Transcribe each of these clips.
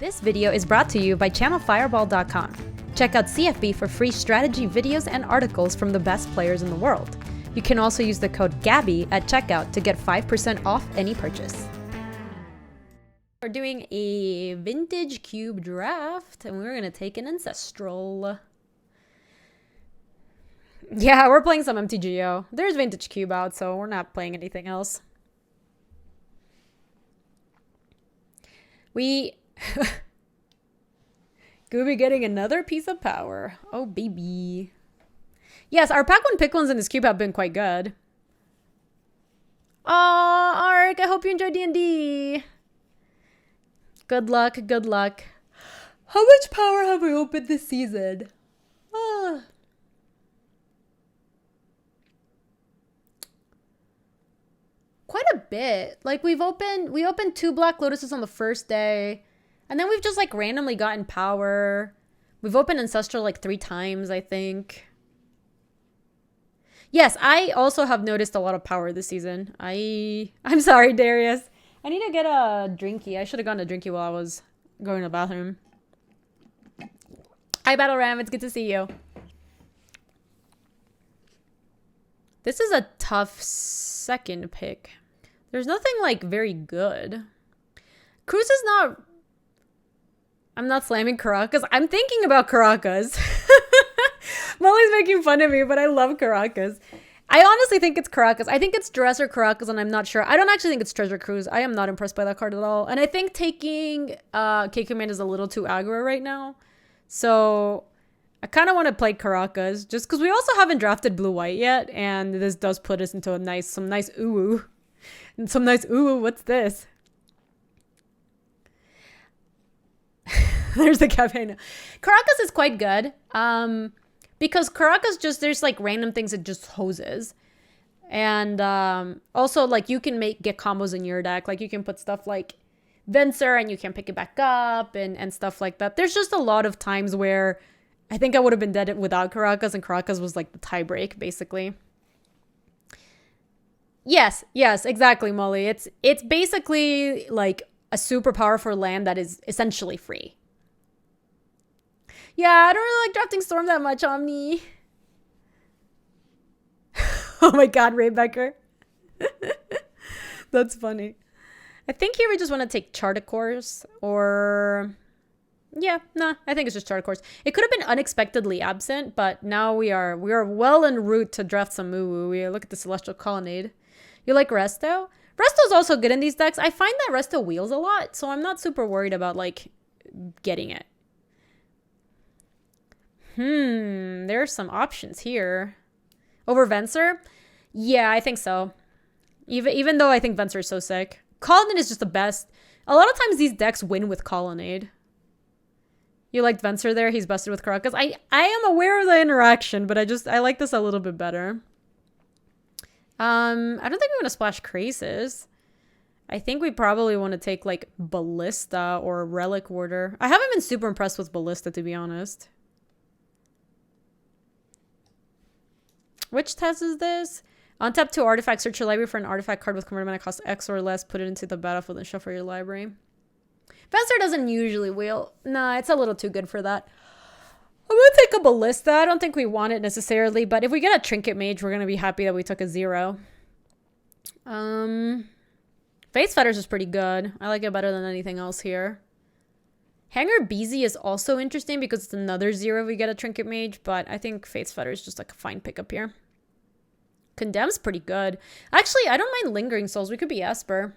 This video is brought to you by channelfireball.com. Check out CFB for free strategy videos and articles from the best players in the world. You can also use the code Gaby at checkout to get 5% off any purchase. We're doing a vintage cube draft and we're going to take an ancestral. Yeah, we're playing some MTGO. There's vintage cube out, so we're not playing anything else. Gaby getting another piece of power. Oh, baby. Yes, our pack one pick ones in this cube have been quite good. Aw, Ark, I hope you enjoyed D&D. Good luck, good luck. How much power have we opened this season? Quite a bit. Like we opened 2 Black Lotuses on the first day. And then we've just like randomly gotten power. We've opened Ancestral like 3 times, I think. Yes, I also have noticed a lot of power this season. I'm sorry, Darius. I need to get a drinky. I should have gotten a drinky while I was going to the bathroom. Hi, Battle Ram. It's good to see you. This is a tough second pick. There's nothing like very good. Cruz is not... I'm not slamming Caracas. I'm thinking about Caracas. Molly's making fun of me, but I love Caracas. I honestly think it's Caracas. I think it's Dress or Caracas, and I'm not sure. I don't actually think it's Treasure Cruise. I am not impressed by that card at all. And I think taking K-Command is a little too aggro right now. So I kind of want to play Caracas, just because we also haven't drafted Blue-White yet, and this does put us into some nice ooh-ooh. And some nice ooh-ooh, what's this? There's the cafe. Caracas is quite good. Because Caracas just, there's like random things it just hoses. And also like you can get combos in your deck. Like you can put stuff like Venser and you can pick it back up and stuff like that. There's just a lot of times where I think I would have been dead without Caracas, and Caracas was like the tie break basically. Yes, exactly, Molly. It's basically like a super powerful land that is essentially free. Yeah, I don't really like drafting Storm that much, Omni. Oh my god, Ray Becker. That's funny. I think here we just want to take Charticourse or... Yeah, nah, I think it's just Charticourse. It could have been unexpectedly absent, but now we are well en route to draft some Moo-Woo. We look at the Celestial Colonnade. You like Resto? Resto's also good in these decks. I find that Resto wheels a lot, so I'm not super worried about, like, getting it. There's some options here. Over Venser? Yeah, I think so. Even though I think Venser is so sick. Colonnade is just the best. A lot of times these decks win with Colonnade. You liked Venser there? He's busted with Caracas. I am aware of the interaction, but I like this a little bit better. I don't think we want to splash Crasis. I think we probably want to take like Ballista or Relic Warder. I haven't been super impressed with Ballista, to be honest. Which test is this? Untap 2 artifact, search your library for an artifact card with converted mana cost X or less, put it into the battlefield and shuffle your library. Venser doesn't usually wheel. Nah, it's a little too good for that. I'm gonna take a Ballista. I don't think we want it necessarily, but if we get a Trinket Mage, we're gonna be happy that we took a 0. Face Fetters is pretty good. I like it better than anything else here. Hanger Beezy is also interesting because it's another 0 if we get a Trinket Mage, but I think Face Fetter is just like a fine pickup here. Condemn's pretty good. Actually, I don't mind Lingering Souls. We could be Esper.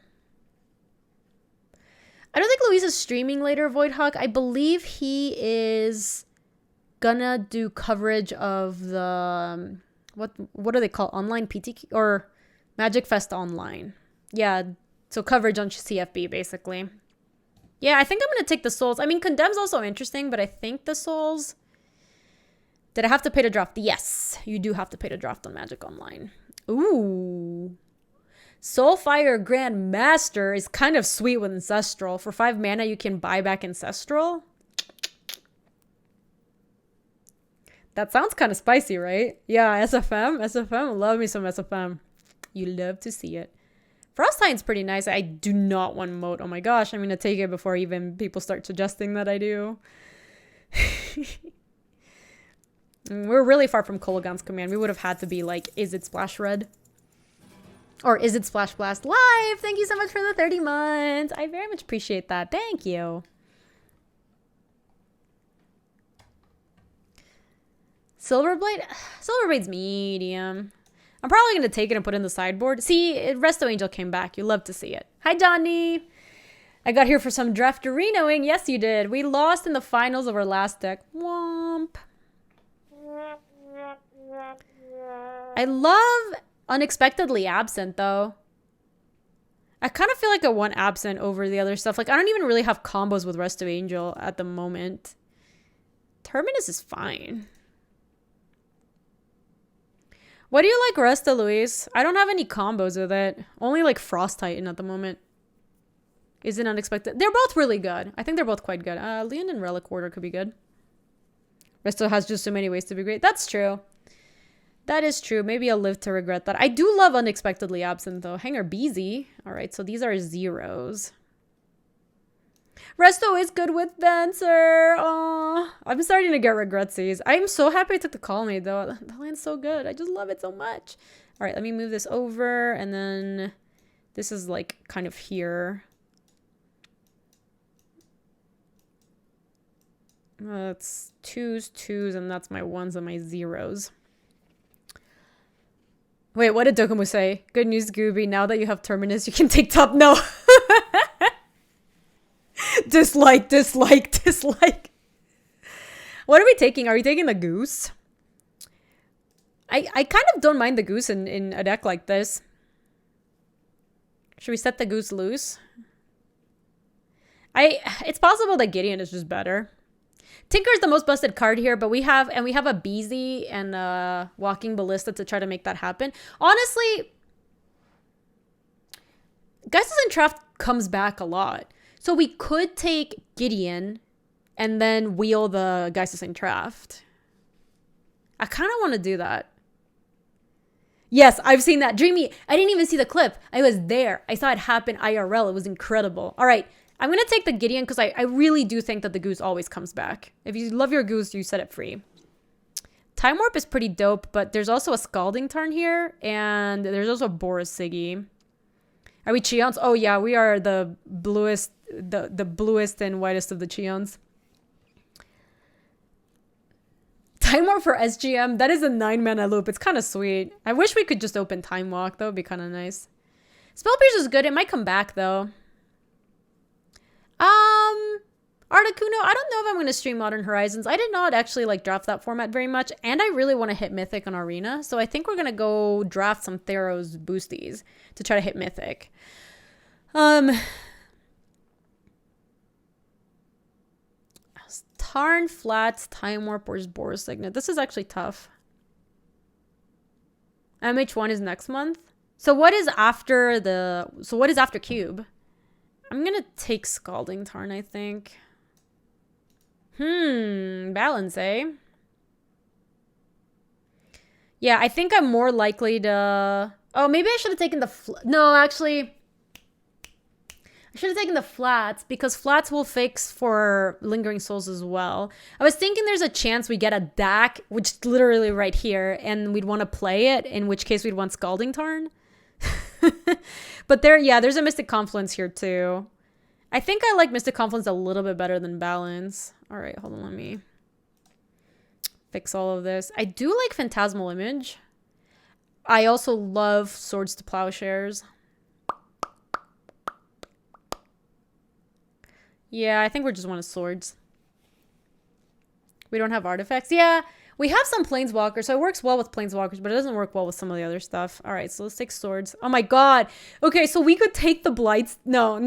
I don't think Luis is streaming later, Voidhawk. I believe he is gonna do coverage of the... What do they call online PTQ? Or Magic Fest Online. Yeah, so coverage on CFB, basically. Yeah, I think I'm going to take the Souls. I mean, Condemn's also interesting, but I think the Souls... Did I have to pay to draft? Yes, you do have to pay to draft on Magic Online. Ooh. Soulfire Grandmaster is kind of sweet with Ancestral. For 5 mana, you can buy back Ancestral. That sounds kind of spicy, right? Yeah, SFM. Love me some SFM. You love to see it. Frost Titan's pretty nice. I do not want Moat. Oh my gosh, I'm going to take it before even people start suggesting that I do. We're really far from Kolaghan's command. We would have had to be like, is it Splash Red? Or is it Splash Blast Live? Thank you so much for the 30 months. I very much appreciate that. Thank you. Silverblade? Silverblade's medium. I'm probably going to take it and put it in the sideboard. See, Resto Angel came back. You love to see it. Hi, Johnny. I got here for some drafterinoing. Yes, you did. We lost in the finals of our last deck. Womp. I love Unexpectedly Absent, though. I kind of feel like I want Absent over the other stuff. Like, I don't even really have combos with Resto Angel at the moment. Terminus is fine. What do you like, Resto, Luis? I don't have any combos with it. Only like Frost Titan at the moment. Is it Unexpected? They're both really good. I think they're both quite good. Leon and Relic Order could be good. Resto has just so many ways to be great. That's true. That is true. Maybe I'll live to regret that. I do love Unexpectedly Absent, though. Hanger Beezy. All right, so these are zeros. Resto is good with Dancer. Oh, I'm starting to get regretsies. I'm so happy I took the Colonnade, though. The land's so good. I just love it so much. All right, let me move this over. And then this is like kind of here. That's twos, and that's my ones and my zeros. Wait, what did Dokumu say? Good news, Gaby. Now that you have Terminus, you can take top. No. Dislike. What are we taking? Are we taking the Goose? I kind of don't mind the Goose in a deck like this. Should we set the Goose loose? It's possible that Gideon is just better. Tinker's the most busted card here, but we have a Beezy and a Walking Ballista to try to make that happen. Honestly, Geist's Entrapped comes back a lot. So we could take Gideon and then wheel the Geist's Entrapped. I kind of want to do that. Yes, I've seen that. Dreamy, I didn't even see the clip. I was there. I saw it happen IRL. It was incredible. All right. I'm going to take the Gideon because I really do think that the Goose always comes back. If you love your Goose, you set it free. Time Warp is pretty dope, but there's also a Scalding Tarn here, and there's also a Boris Siggy. Are we Cheons? Oh yeah, we are the bluest, the bluest and whitest of the Cheons. Time Warp for SGM, that is a 9-mana loop. It's kind of sweet. I wish we could just open Time Walk. That would be kind of nice. Spell Pierce is good. It might come back though. Articuno, I don't know if I'm going to stream Modern Horizons. I did not actually like draft that format very much, and I really want to hit Mythic on Arena, so I think we're going to go draft some Theros boosties to try to hit Mythic. Tarn, Flats, Time Warp, or Boris Signet. This is actually tough. MH1 is next month. So what is after Cube? I'm gonna take Scalding Tarn, I think. Balance, eh? Yeah, I think I'm more likely to... Oh, maybe I should have taken the... No, actually... I should have taken the Flats, because Flats will fix for Lingering Souls as well. I was thinking there's a chance we get a DAC, which is literally right here, and we'd want to play it, in which case we'd want Scalding Tarn. But there's a Mystic Confluence here too. I think I like Mystic Confluence a little bit better than Balance. All right, hold on, let me fix all of this. I do like Phantasmal Image. I also love Swords to Plowshares. Yeah, I think we're just one of Swords. We don't have artifacts. Yeah, we have some Planeswalkers, so it works well with Planeswalkers, but it doesn't work well with some of the other stuff. All right, so let's take Swords. Oh my god. Okay, so we could take the Blights. No.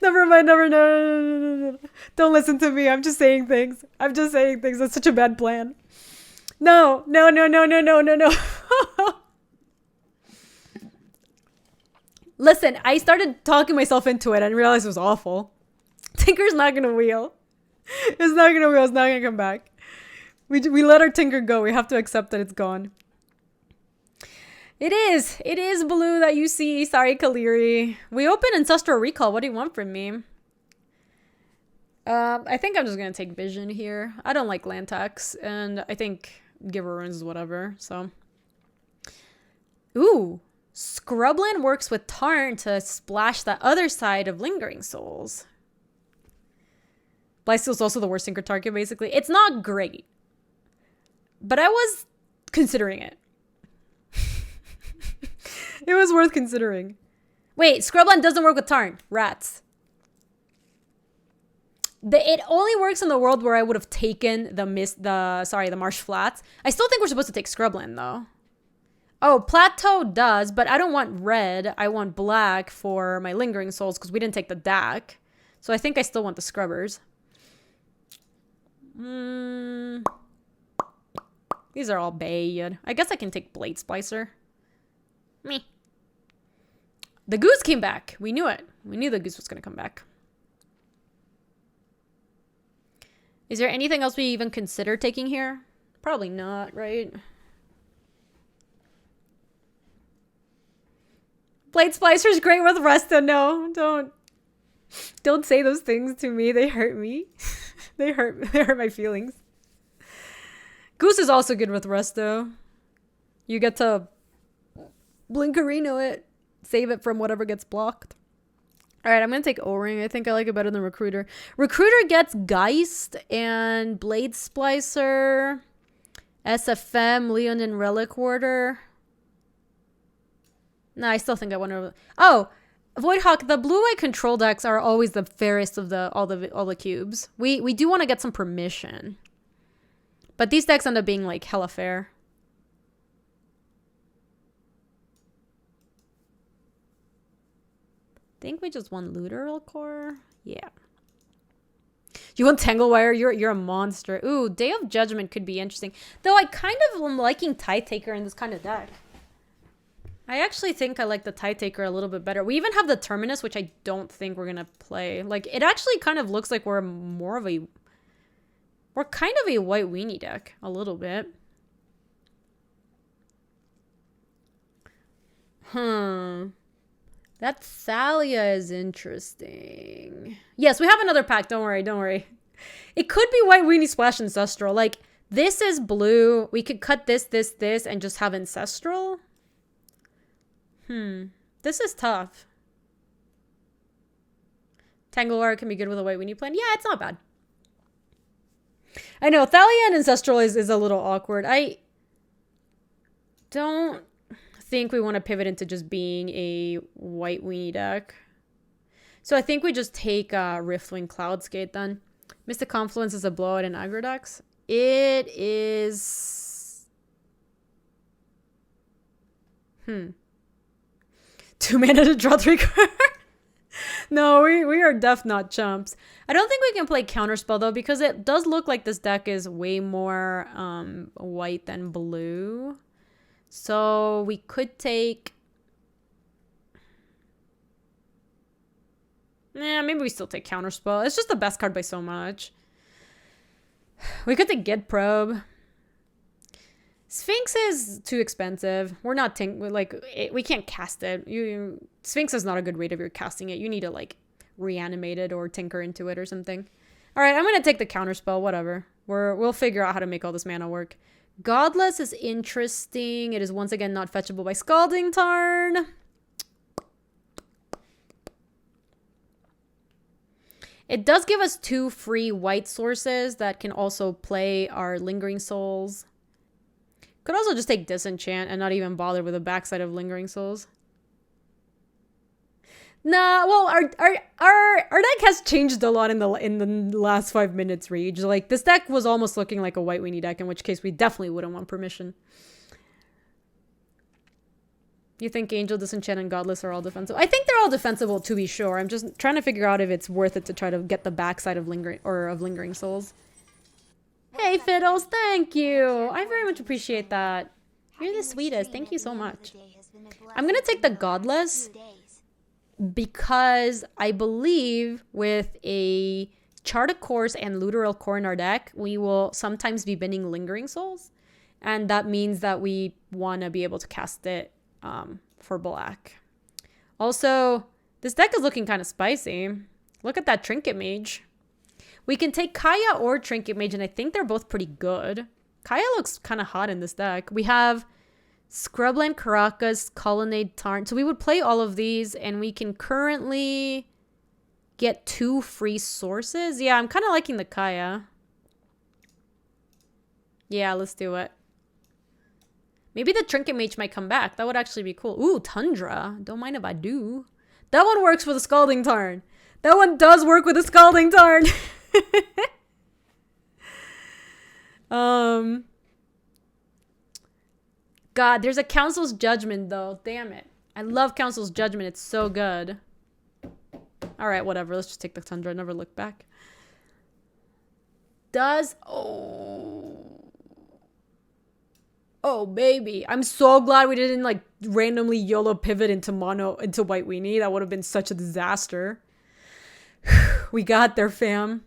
Never mind, no. Don't listen to me. I'm just saying things. That's such a bad plan. No. Listen, I started talking myself into it and realized it was awful. Tinker's not going to wheel. It's not going to wheel. It's not going to come back. We let our Tinker go. We have to accept that it's gone. It is blue that you see. Sorry, Kaliri. We open Ancestral Recall. What do you want from me? I think I'm just gonna take Vision here. I don't like land tax, and I think Giver Runes is whatever, so. Ooh. Scrubland works with Tarn to splash the other side of Lingering Souls. Blightsteel's also the worst synchro target, basically. It's not great. But I was considering it. It was worth considering. Wait, Scrubland doesn't work with Tarn. Rats. It only works in the world where I would have taken the Marsh Flats. I still think we're supposed to take Scrubland, though. Oh, Plateau does, but I don't want red. I want black for my Lingering Souls because we didn't take the DAC. So I think I still want the Scrubbers. These are all bad. I guess I can take Blade Splicer. Me. The Goose came back. We knew it. We knew the Goose was going to come back. Is there anything else we even consider taking here? Probably not, right? Blade Splicer's great with Resta. No, don't say those things to me. They hurt me. They hurt my feelings. Goose is also good with Resto. You get to Blinkerino it. Save it from whatever gets blocked. Alright, I'm going to take O-Ring. I think I like it better than Recruiter. Recruiter gets Geist and Blade Splicer, SFM, Leonin Relic Warder. No, I still think I want to... Oh! Voidhawk, the blue-white control decks are always the fairest of all the cubes. We do want to get some permission. But these decks end up being like hella fair. Think we just want Looter Core? Yeah. You want Tanglewire? You're a monster. Ooh, Day of Judgment could be interesting. Though I kind of am liking Tide Taker in this kind of deck. I actually think I like the Tide Taker a little bit better. We even have the Terminus, which I don't think we're going to play. Like, it actually kind of looks like we're more of a... We're kind of a white weenie deck. A little bit. That Thalia is interesting. Yes, we have another pack. Don't worry. It could be white weenie splash Ancestral. Like, this is blue. We could cut this, and just have Ancestral. This is tough. Tanglewire can be good with a white weenie plan. Yeah, it's not bad. I know, Thalia and Ancestral is a little awkward. I don't think we want to pivot into just being a white weenie deck. So I think we just take Riftwing Cloudskate then. Mystic Confluence is a blowout in aggro decks. It is... 2 mana to draw 3 cards. No, we are def not chumps. I don't think we can play Counterspell though, because it does look like this deck is way more white than blue. So we could take... maybe we still take Counterspell. It's just the best card by so much. We could take Git Probe. Sphinx is too expensive. We're not we can't cast it. Sphinx is not a good rate if you're casting it. You need to like reanimate it or tinker into it or something. All right, I'm gonna take the Counterspell. Whatever. We'll figure out how to make all this mana work. Godless is interesting. It is once again not fetchable by Scalding Tarn. It does give us 2 free white sources that can also play our Lingering Souls. Could also just take Disenchant and not even bother with the backside of Lingering Souls. Nah, well, our deck has changed a lot in the last 5 minutes, Rage. Like, this deck was almost looking like a white weenie deck, in which case we definitely wouldn't want permission. You think Angel, Disenchant, and Godless are all defensible? I think they're all defensible, to be sure. I'm just trying to figure out if it's worth it to try to get the backside of Lingering Souls. Hey, Fiddles, thank you. I very much appreciate that. You're the sweetest. Thank you so much. I'm going to take the Godless because I believe with a Chart Course and Looter Core in our deck, we will sometimes be binning Lingering Souls. And that means that we want to be able to cast it for black. Also, this deck is looking kind of spicy. Look at that Trinket Mage. We can take Kaya or Trinket Mage, and I think they're both pretty good. Kaya looks kind of hot in this deck. We have Scrubland, Caracas, Colonnade, Tarn. So we would play all of these, and we can currently get 2 free sources. Yeah, I'm kind of liking the Kaya. Yeah, let's do it. Maybe the Trinket Mage might come back. That would actually be cool. Ooh, Tundra. Don't mind if I do. That one works with a Scalding Tarn. That one does work with a Scalding Tarn. God, there's a Council's Judgment, though. Damn it. I love Council's Judgment. It's so good. All right, whatever. Let's just take the Tundra. Never look back. Oh, baby. I'm so glad we didn't, like, randomly YOLO pivot into White Weenie. That would have been such a disaster. We got there, fam.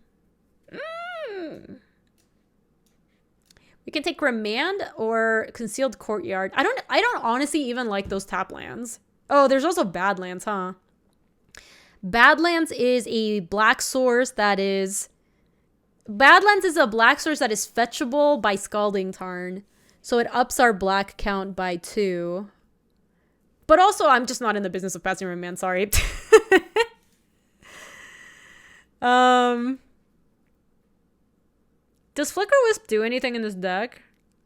We can take Remand or Concealed Courtyard. I don't honestly even like those tap lands. Oh, there's also Badlands, huh? Badlands is a black source that is... Badlands is a black source that is fetchable by Scalding Tarn. So it ups our black count by 2. But also, I'm just not in the business of passing Remand, sorry. Does Flicker Wisp do anything in this deck?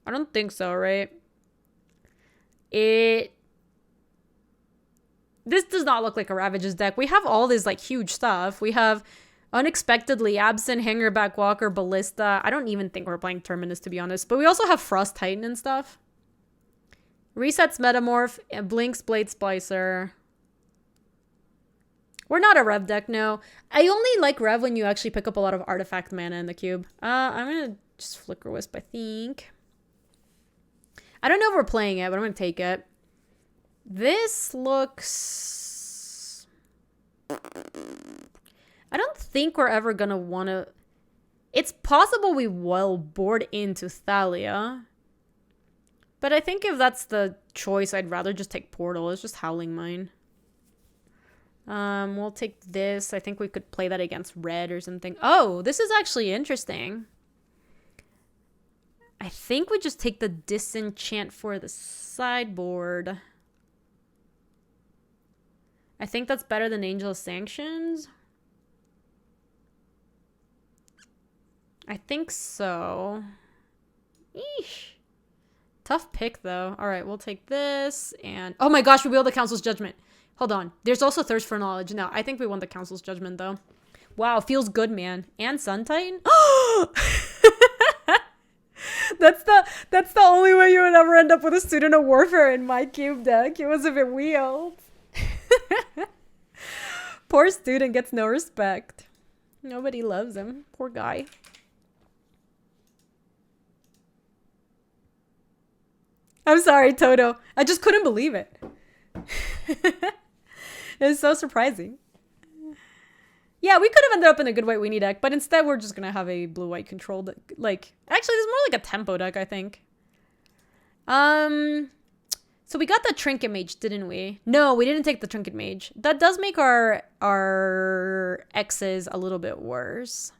I don't think so, right? This does not look like a Ravage's deck. We have all this, like, huge stuff. We have Unexpectedly Absent, Hangerback Walker, Ballista. I don't even think we're playing Terminus, to be honest. But we also have Frost Titan and stuff. Resets Metamorph, and Blinks Blade Splicer. We're not a Rev deck, no. I only like Rev when you actually pick up a lot of artifact mana in the cube. I'm going to just Flicker Wisp, I think. I don't know if we're playing it, but I'm going to take it. This looks... I don't think we're ever going to want to... It's possible we will board into Thalia. But I think if that's the choice, I'd rather just take Portal. It's just Howling Mine. We'll take this. I think we could play that against red or something. Oh, this is actually interesting. I think we just take the Disenchant for the sideboard. I think that's better than Angel of Sanctions. I think so. Eesh. Tough pick, though. All right, we'll take this. And oh my gosh, we wielded the Council's Judgment. Hold on. There's also Thirst for Knowledge. No, I think we won the Council's Judgment, though. Wow, feels good, man. And Sun Titan? That's the only way you would ever end up with a Student of Warfare in my cube deck. It was if it wheeled. Poor Student gets no respect. Nobody loves him. Poor guy. I'm sorry, Toto. I just couldn't believe it. It was so surprising. Yeah, we could have ended up in a good white weenie deck, but instead we're just gonna have a blue-white control deck. Like, actually, this is more like a tempo deck, I think. So we got the Trinket Mage, didn't we? No, we didn't take the Trinket Mage. That does make our X's a little bit worse.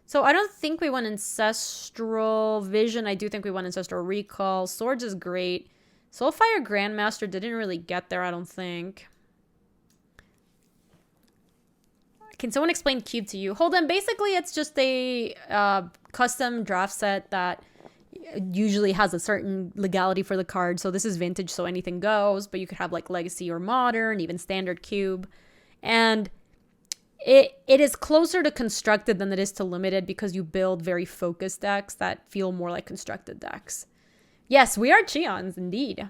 So I don't think we want Ancestral Vision. I do think we want Ancestral Recall. Swords is great. Soulfire Grandmaster didn't really get there, I don't think. Can someone explain Cube to you? Hold on. Basically, it's just a custom draft set that usually has a certain legality for the card. So this is vintage, so anything goes. But you could have like Legacy or Modern, even Standard Cube. And it is closer to Constructed than it is to Limited because you build very focused decks that feel more like Constructed decks. Yes, we are Cheons, indeed.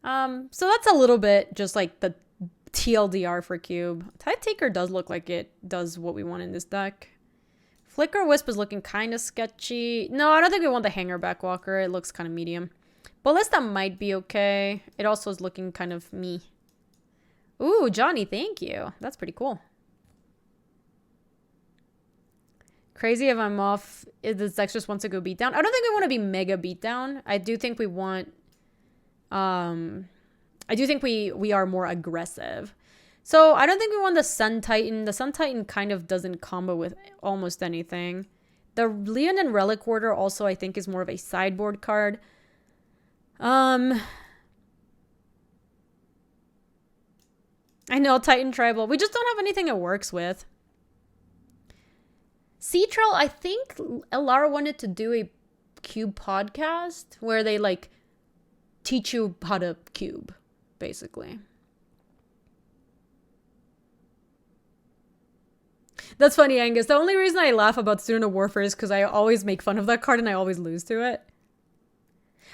So that's a little bit just like the TLDR for Cube. Tide Taker does look like it does what we want in this deck. Flicker Wisp is looking kind of sketchy. No, I don't think we want the Hangerback Walker. It looks kind of medium. Ballista might be okay. It also is looking kind of me. Ooh, Johnny, thank you. That's pretty cool. Crazy if I'm off. If this deck just wants to go beat down. I don't think we want to be mega beat down. I do think we want I do think we are more aggressive. So I don't think we want the Sun Titan. The Sun Titan kind of doesn't combo with almost anything. The Leonin Relic Order also, I think, is more of a sideboard card. I know, Titan Tribal. We just don't have anything it works with. Cetrel, I think Elara wanted to do a cube podcast where they, like, teach you how to cube, basically. That's funny, Angus. The only reason I laugh about Student of Warfare is because I always make fun of that card and I always lose to it.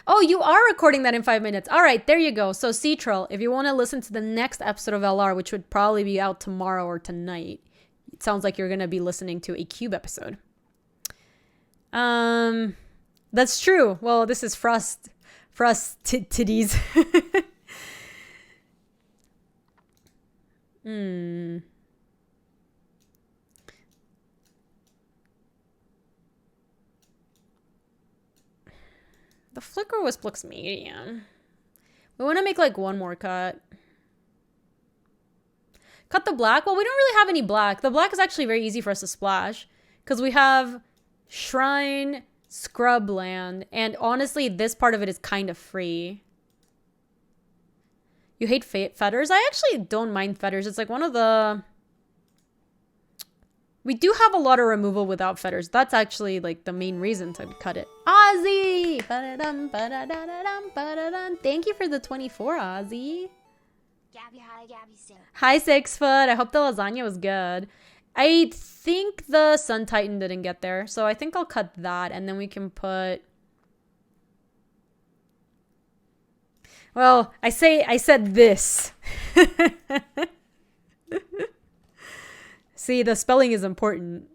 Oh, you are recording that in 5 minutes. All right, there you go. So, Cetrel, if you want to listen to the next episode of LR, which would probably be out tomorrow or tonight, it sounds like you're going to be listening to a cube episode. That's true. Well, this is Frost titties. The Flicker Wisp looks medium. We want to make like one more cut. Cut the black. Well, we don't really have any black. The black is actually very easy for us to splash because we have Shrine, Scrubland, and honestly, this part of it is kind of free. You hate fetters? I actually don't mind fetters. It's like one of the... We do have a lot of removal without fetters. That's actually like the main reason to cut it. Ozzy! Thank you for the 24, Ozzy. Gaby, hi, Gaby. Hi, 6 foot. I hope the lasagna was good. I think the Sun Titan didn't get there. So I think I'll cut that and then we can put... Well, I said this. See, the spelling is important.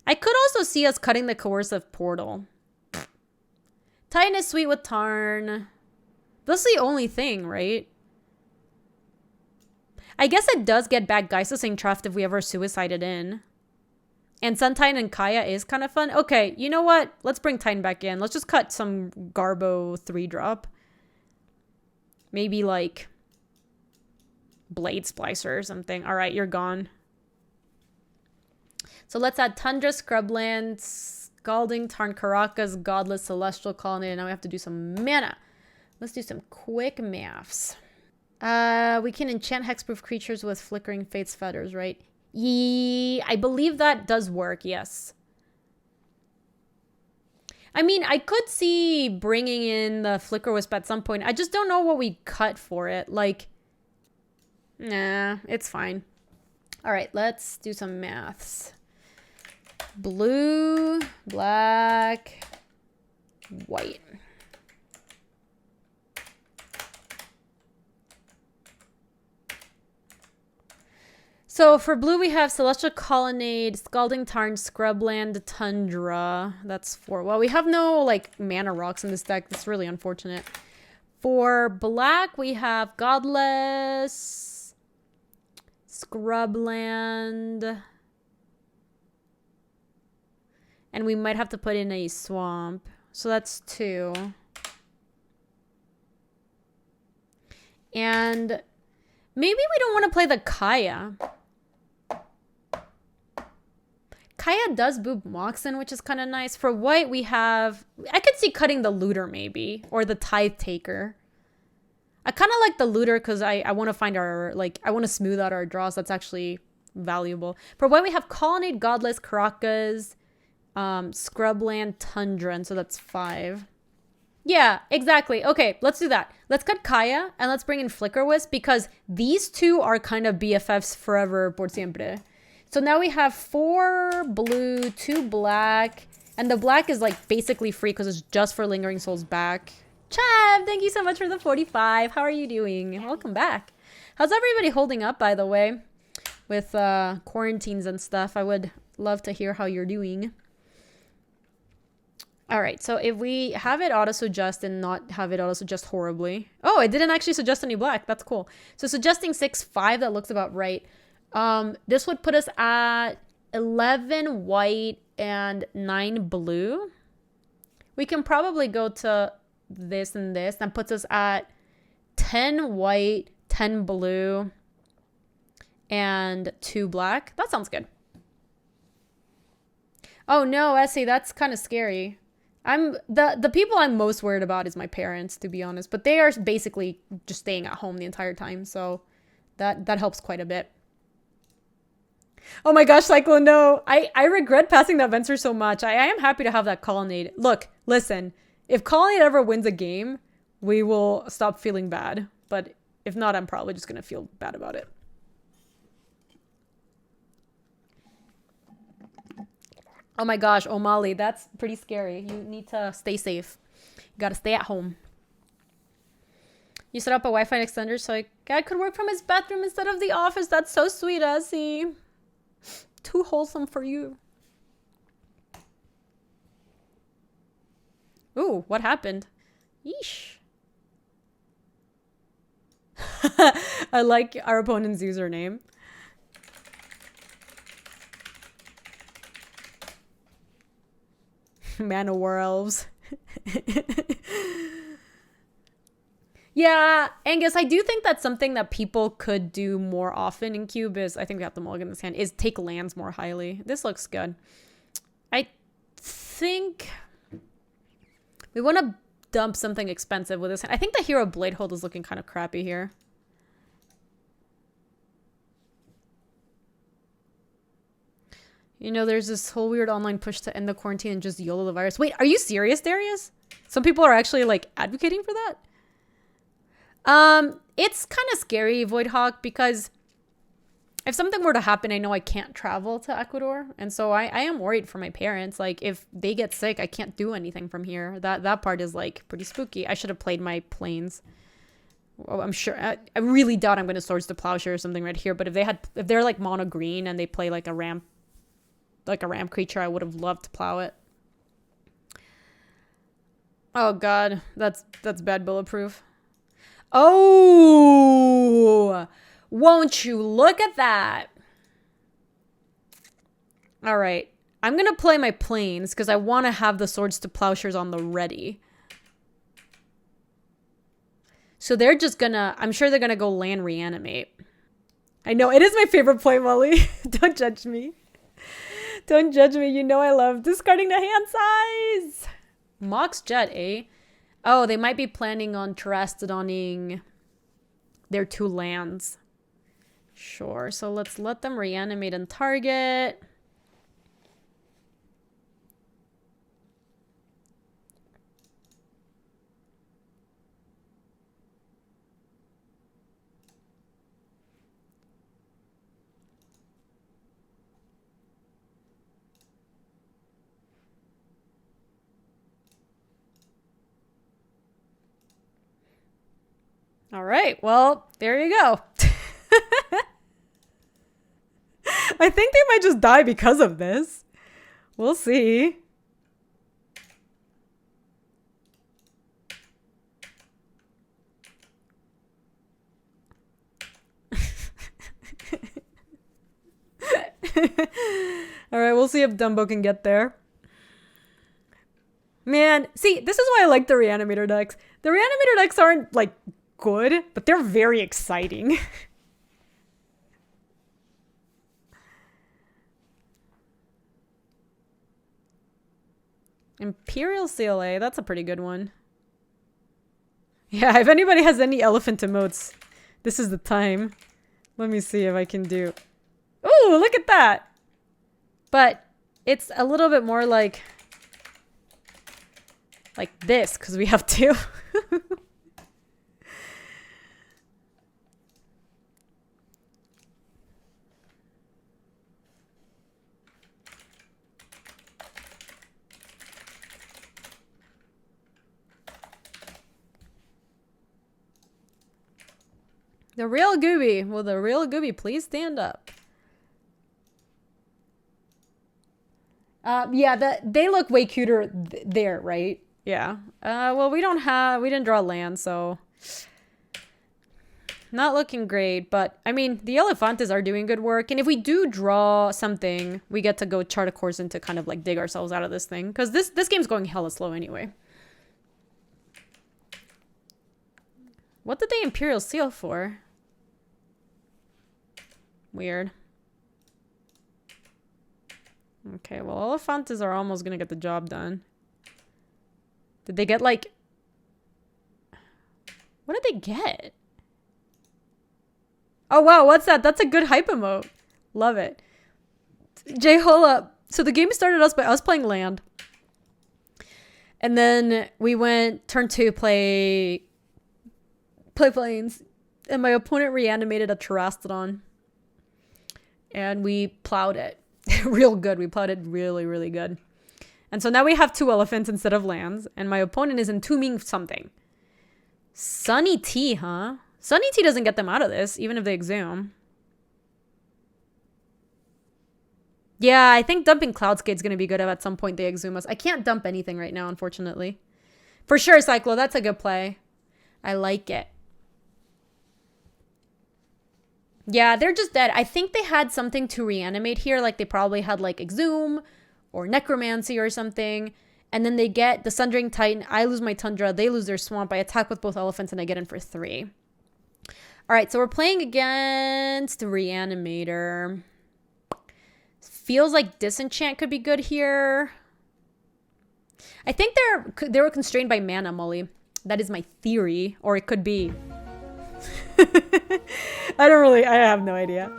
I could also see us cutting the Coercive Portal. Titan is sweet with Tarn. That's the only thing, right? I guess it does get back Geisel Traft if we ever suicided in. And Sun Titan and Kaya is kind of fun. Okay, you know what? Let's bring Titan back in. Let's just cut some Garbo 3-drop. Maybe like... Blade Splicer or something. All right, you're gone. So let's add Tundra, Scrubland, Scalding, Tarn, Karakas, Godless, Celestial Colony. And now we have to do some mana. Let's do some quick maths. We can enchant hexproof creatures with Flickering Fate's Fetters, right? I believe that does work, yes. I mean, I could see bringing in the Flicker Wisp at some point. I just don't know what we cut for it. Like... Nah, it's fine. All right, let's do some maths. Blue, black, white. So for blue, we have Celestial Colonnade, Scalding Tarn, Scrubland, Tundra. That's 4. Well, we have no, like, mana rocks in this deck. That's really unfortunate. For black, we have Godless... Scrubland. And we might have to put in a swamp. So that's 2. And maybe we don't want to play the Kaya. Kaya does boob Moxen, which is kind of nice. For white, we have... I could see cutting the Looter maybe. Or the Tithe Taker. I kind of like the Looter because I want to find our, like, I want to smooth out our draws. That's actually valuable. For white, we have Colonnade, Godless, Karakas, Scrubland, Tundra, and so that's 5. Yeah, exactly. Okay, let's do that. Let's cut Kaya, and let's bring in Flicker Wisp, because these two are kind of BFFs forever, por siempre. So now we have 4 blue, 2 black, and the black is, like, basically free because it's just for Lingering Souls back. Chav, thank you so much for the 45. How are you doing? Welcome back. How's everybody holding up, by the way, with quarantines and stuff? I would love to hear how you're doing. All right, so if we have it auto-suggest and not have it auto-suggest horribly. Oh, it didn't actually suggest any black. That's cool. So suggesting 6-5, that looks about right. This would put us at 11 white and 9 blue. We can probably go to this and this. That puts us at 10 white, 10 blue, and 2 black. That sounds good. Oh no, Essie, that's kind of scary. The people I'm most worried about is my parents, to be honest. But they are basically just staying at home the entire time, so that helps quite a bit. Oh my gosh, Cyclone, no. I regret passing that Venser so much. I am happy to have that Colonnade. Look, listen. If Colonnade ever wins a game, we will stop feeling bad. But if not, I'm probably just going to feel bad about it. Oh my gosh, O'Malley, that's pretty scary. You need to stay safe. You gotta stay at home. You set up a Wi-Fi extender so I could work from his bathroom instead of the office. That's so sweet, Essie. Too wholesome for you. Ooh, what happened? Yeesh. I like our opponent's username. Man of War Elves. Yeah, Angus, I do think that's something that people could do more often in Cube is, I think we have the mulligan in this hand, is take lands more highly. This looks good. I think we want to dump something expensive with this hand. I think the Hero Bladehold is looking kind of crappy here. You know, there's this whole weird online push to end the quarantine and just YOLO the virus. Wait, are you serious, Darius? Some people are actually, like, advocating for that? It's kind of scary, Voidhawk, because if something were to happen, I know I can't travel to Ecuador. And so I am worried for my parents. Like, if they get sick, I can't do anything from here. That part is, like, pretty spooky. I should have played my planes. Oh, I'm sure. I really doubt I'm going to Swords to Plowshare or something right here. But if they're, like, mono green and they play, like, a ramp creature, I would have loved to plow it. Oh god, that's bad bulletproof. Oh, won't you look at that? All right, I'm gonna play my planes because I want to have the Swords to Plowshares on the ready. So they're just gonna, I'm sure they're gonna go land Reanimate. I know, it is my favorite play, Molly. Don't judge me. Don't judge me. You know I love discarding the hand size. Mox Jet, eh? Oh, they might be planning on Terrastodoning their 2 lands. Sure. So let's let them reanimate and target. All right, well, there you go. I think they might just die because of this. We'll see. All right, we'll see if Dumbo can get there. Man, see, this is why I like the Reanimator decks. The Reanimator decks aren't, like, good, but they're very exciting. Imperial CLA, that's a pretty good one. Yeah, if anybody has any elephant emotes, this is the time. Let me see if I can do... Ooh, look at that! But it's a little bit more like this, because we have 2. The real Gaby. Will the real Gaby please stand up? Yeah, they look way cuter there, right? Yeah. Well, we didn't draw land, so Not looking great, but I mean, the Elefantes are doing good work. And if we do draw something, we get to go chart a course and to kind of like dig ourselves out of this thing. Because this game's going hella slow anyway. What did they Imperial Seal for? Weird. Okay, well, Elefantes are almost gonna get the job done. Did they get like... What did they get? Oh, wow, what's that? That's a good hype emote. Love it. Jay, hold up. So the game started us by us playing land. And then we went turn 2, play planes. And my opponent reanimated a Terastodon. And we plowed it. Real good. We plowed it really, really good. And so now we have 2 elephants instead of lands. And my opponent is entombing something. Sunny T, huh? Sunny T doesn't get them out of this, even if they exhume. Yeah, I think dumping Cloudskate's going to be good if at some point they exhume us. I can't dump anything right now, unfortunately. For sure, Cyclo, that's a good play. I like it. Yeah, they're just dead. I think they had something to reanimate here. Like, they probably had, like, exhume or necromancy or something. And then they get the Sundering Titan. I lose my Tundra. They lose their Swamp. I attack with both elephants and I get in for 3. All right, so we're playing against Reanimator. Feels like Disenchant could be good here. I think they were constrained by mana, Molly. That is my theory, or it could be. I have no idea.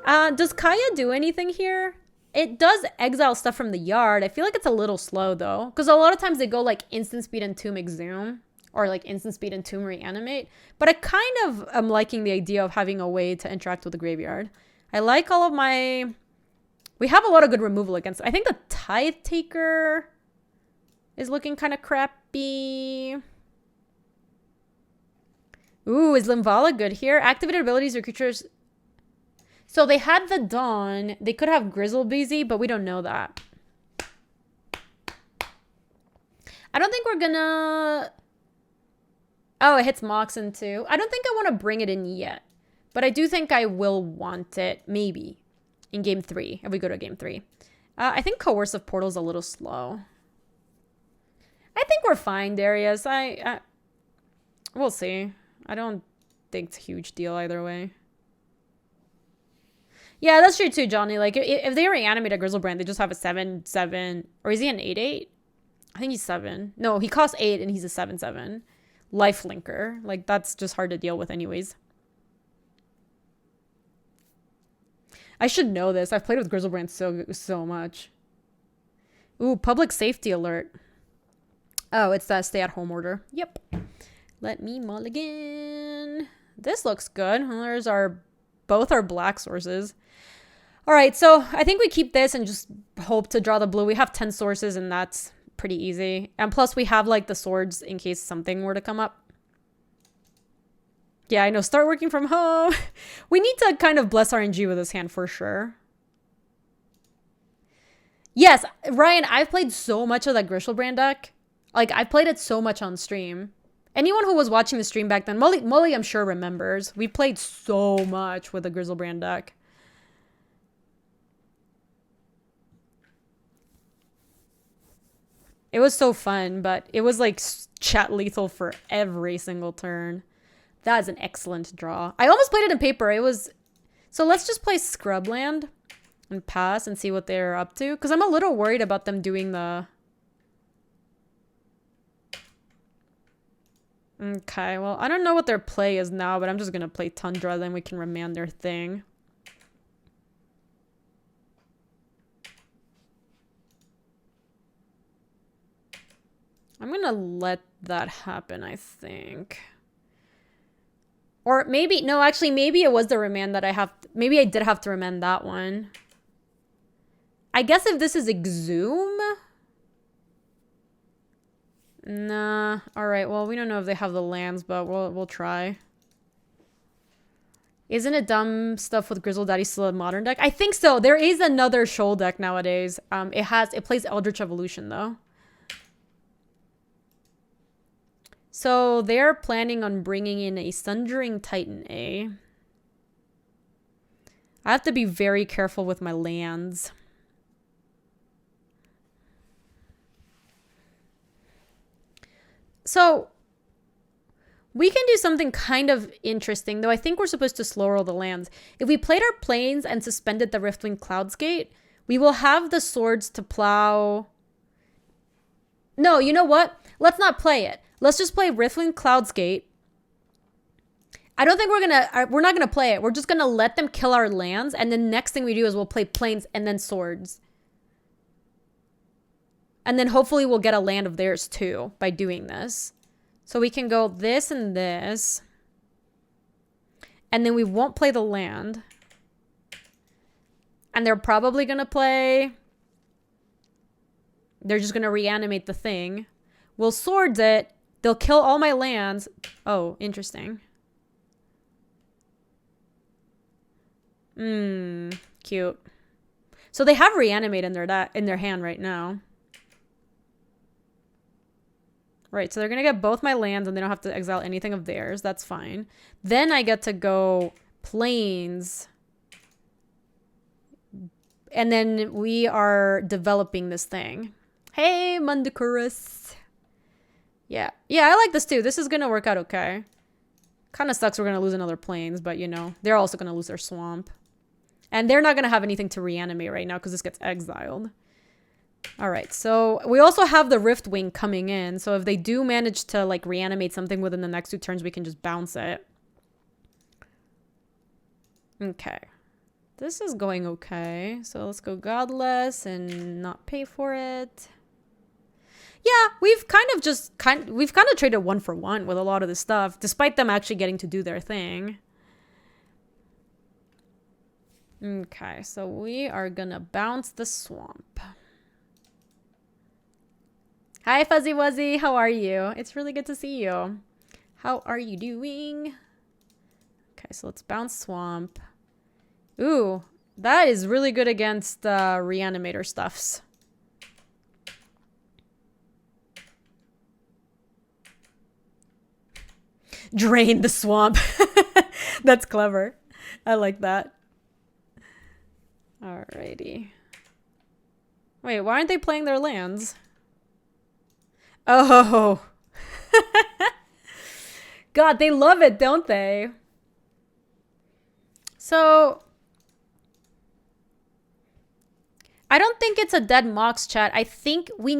Does Kaya do anything here? It does exile stuff from the yard. I feel like it's a little slow though, because a lot of times they go like instant speed and tomb exhume. Or like instant speed and tomb reanimate. But I kind of am liking the idea of having a way to interact with the graveyard. I like all of my... We have a lot of good removal against... I think the Tithe Taker is looking kind of crappy. Ooh, is Limvala good here? Activated abilities or creatures... So they had the Dawn. They could have Grizzlebeezy, but we don't know that. I don't think we're gonna... Oh, it hits Moxen too. I don't think I want to bring it in yet. But I do think I will want it, maybe, in game 3, if we go to game 3. I think Coercive Portal's a little slow. I think we're fine, Darius. We'll see. I don't think it's a huge deal either way. Yeah, that's true too, Johnny. Like, if they reanimate a Grizzlebrand, they just have a 7/7. Or is he an 8/8? I think he's 7. No, he costs 8 and he's a 7/7. Lifelinker. Like, that's just hard to deal with anyways. I should know this. I've played with Grizzlebrand so much. Ooh, public safety alert. Oh, it's that stay-at-home order. Yep. Let me mulligan. This looks good. Well, there's both our black sources. All right, so I think we keep this and just hope to draw the blue. We have 10 sources, and that's pretty easy. And plus, we have, like, the swords in case something were to come up. Yeah, I know. Start working from home. We need to kind of bless RNG with this hand for sure. Yes, Ryan, I've played so much of that Grizzlebrand deck. Like, I've played it so much on stream. Anyone who was watching the stream back then, Molly I'm sure remembers. We played so much with the Grizzlebrand deck. It was so fun, but it was like chat lethal for every single turn. That is an excellent draw. I almost played it in paper. It was... So let's just play Scrubland and pass and see what they're up to. Because I'm a little worried about them doing the... Okay, well, I don't know what their play is now, but I'm just going to play Tundra, then we can remand their thing. I'm going to let that happen, I think. Or maybe, no, actually, maybe it was the remand that I have. Maybe I did have to remand that one. I guess if this is Exhume... Nah. Alright, well, we don't know if they have the lands, but we'll try. Isn't it dumb stuff with Grizzle Daddy still a modern deck? I think so. There is another Shoal deck nowadays. It plays Eldritch Evolution, though. So they're planning on bringing in a Sundering Titan, eh? I have to be very careful with my lands. So we can do something kind of interesting, though I think we're supposed to slow roll the lands. If we played our plains and suspended the Riftwing Cloudsgate, we will have the swords to plow. No, you know what? Let's not play it. Let's just play Riftwing Cloudsgate. I don't think we're not gonna play it. We're just gonna let them kill our lands, and the next thing we do is we'll play plains and then swords. And then hopefully we'll get a land of theirs too by doing this. So we can go this and this. And then we won't play the land. And they're probably gonna play. They're just gonna reanimate the thing. We'll swords it. They'll kill all my lands. Oh, interesting. Cute. So they have reanimate in their hand right now. Right, so they're gonna get both my lands and they don't have to exile anything of theirs. That's fine. Then I get to go plains. And then we are developing this thing. Hey, Mundakurus. Yeah, I like this too. This is gonna work out okay. Kind of sucks we're gonna lose another plains, but you know, they're also gonna lose their swamp. And they're not gonna have anything to reanimate right now because this gets exiled. All right, so we also have the Riftwing coming in. So if they do manage to like reanimate something within the next 2 turns, we can just bounce it. Okay. This is going okay. So let's go Godless and not pay for it. Yeah, we've kind of traded 1 for 1 with a lot of this stuff, despite them actually getting to do their thing. Okay, so we are gonna bounce the swamp. Hi, Fuzzy Wuzzy. How are you? It's really good to see you. How are you doing? Okay, so let's bounce swamp. Ooh, that is really good against Reanimator stuffs. Drain the swamp. That's clever. I like that. Alrighty. Wait, why aren't they playing their lands? Oh. God, they love it, don't they? So I don't think it's a dead Mox, chat. I think we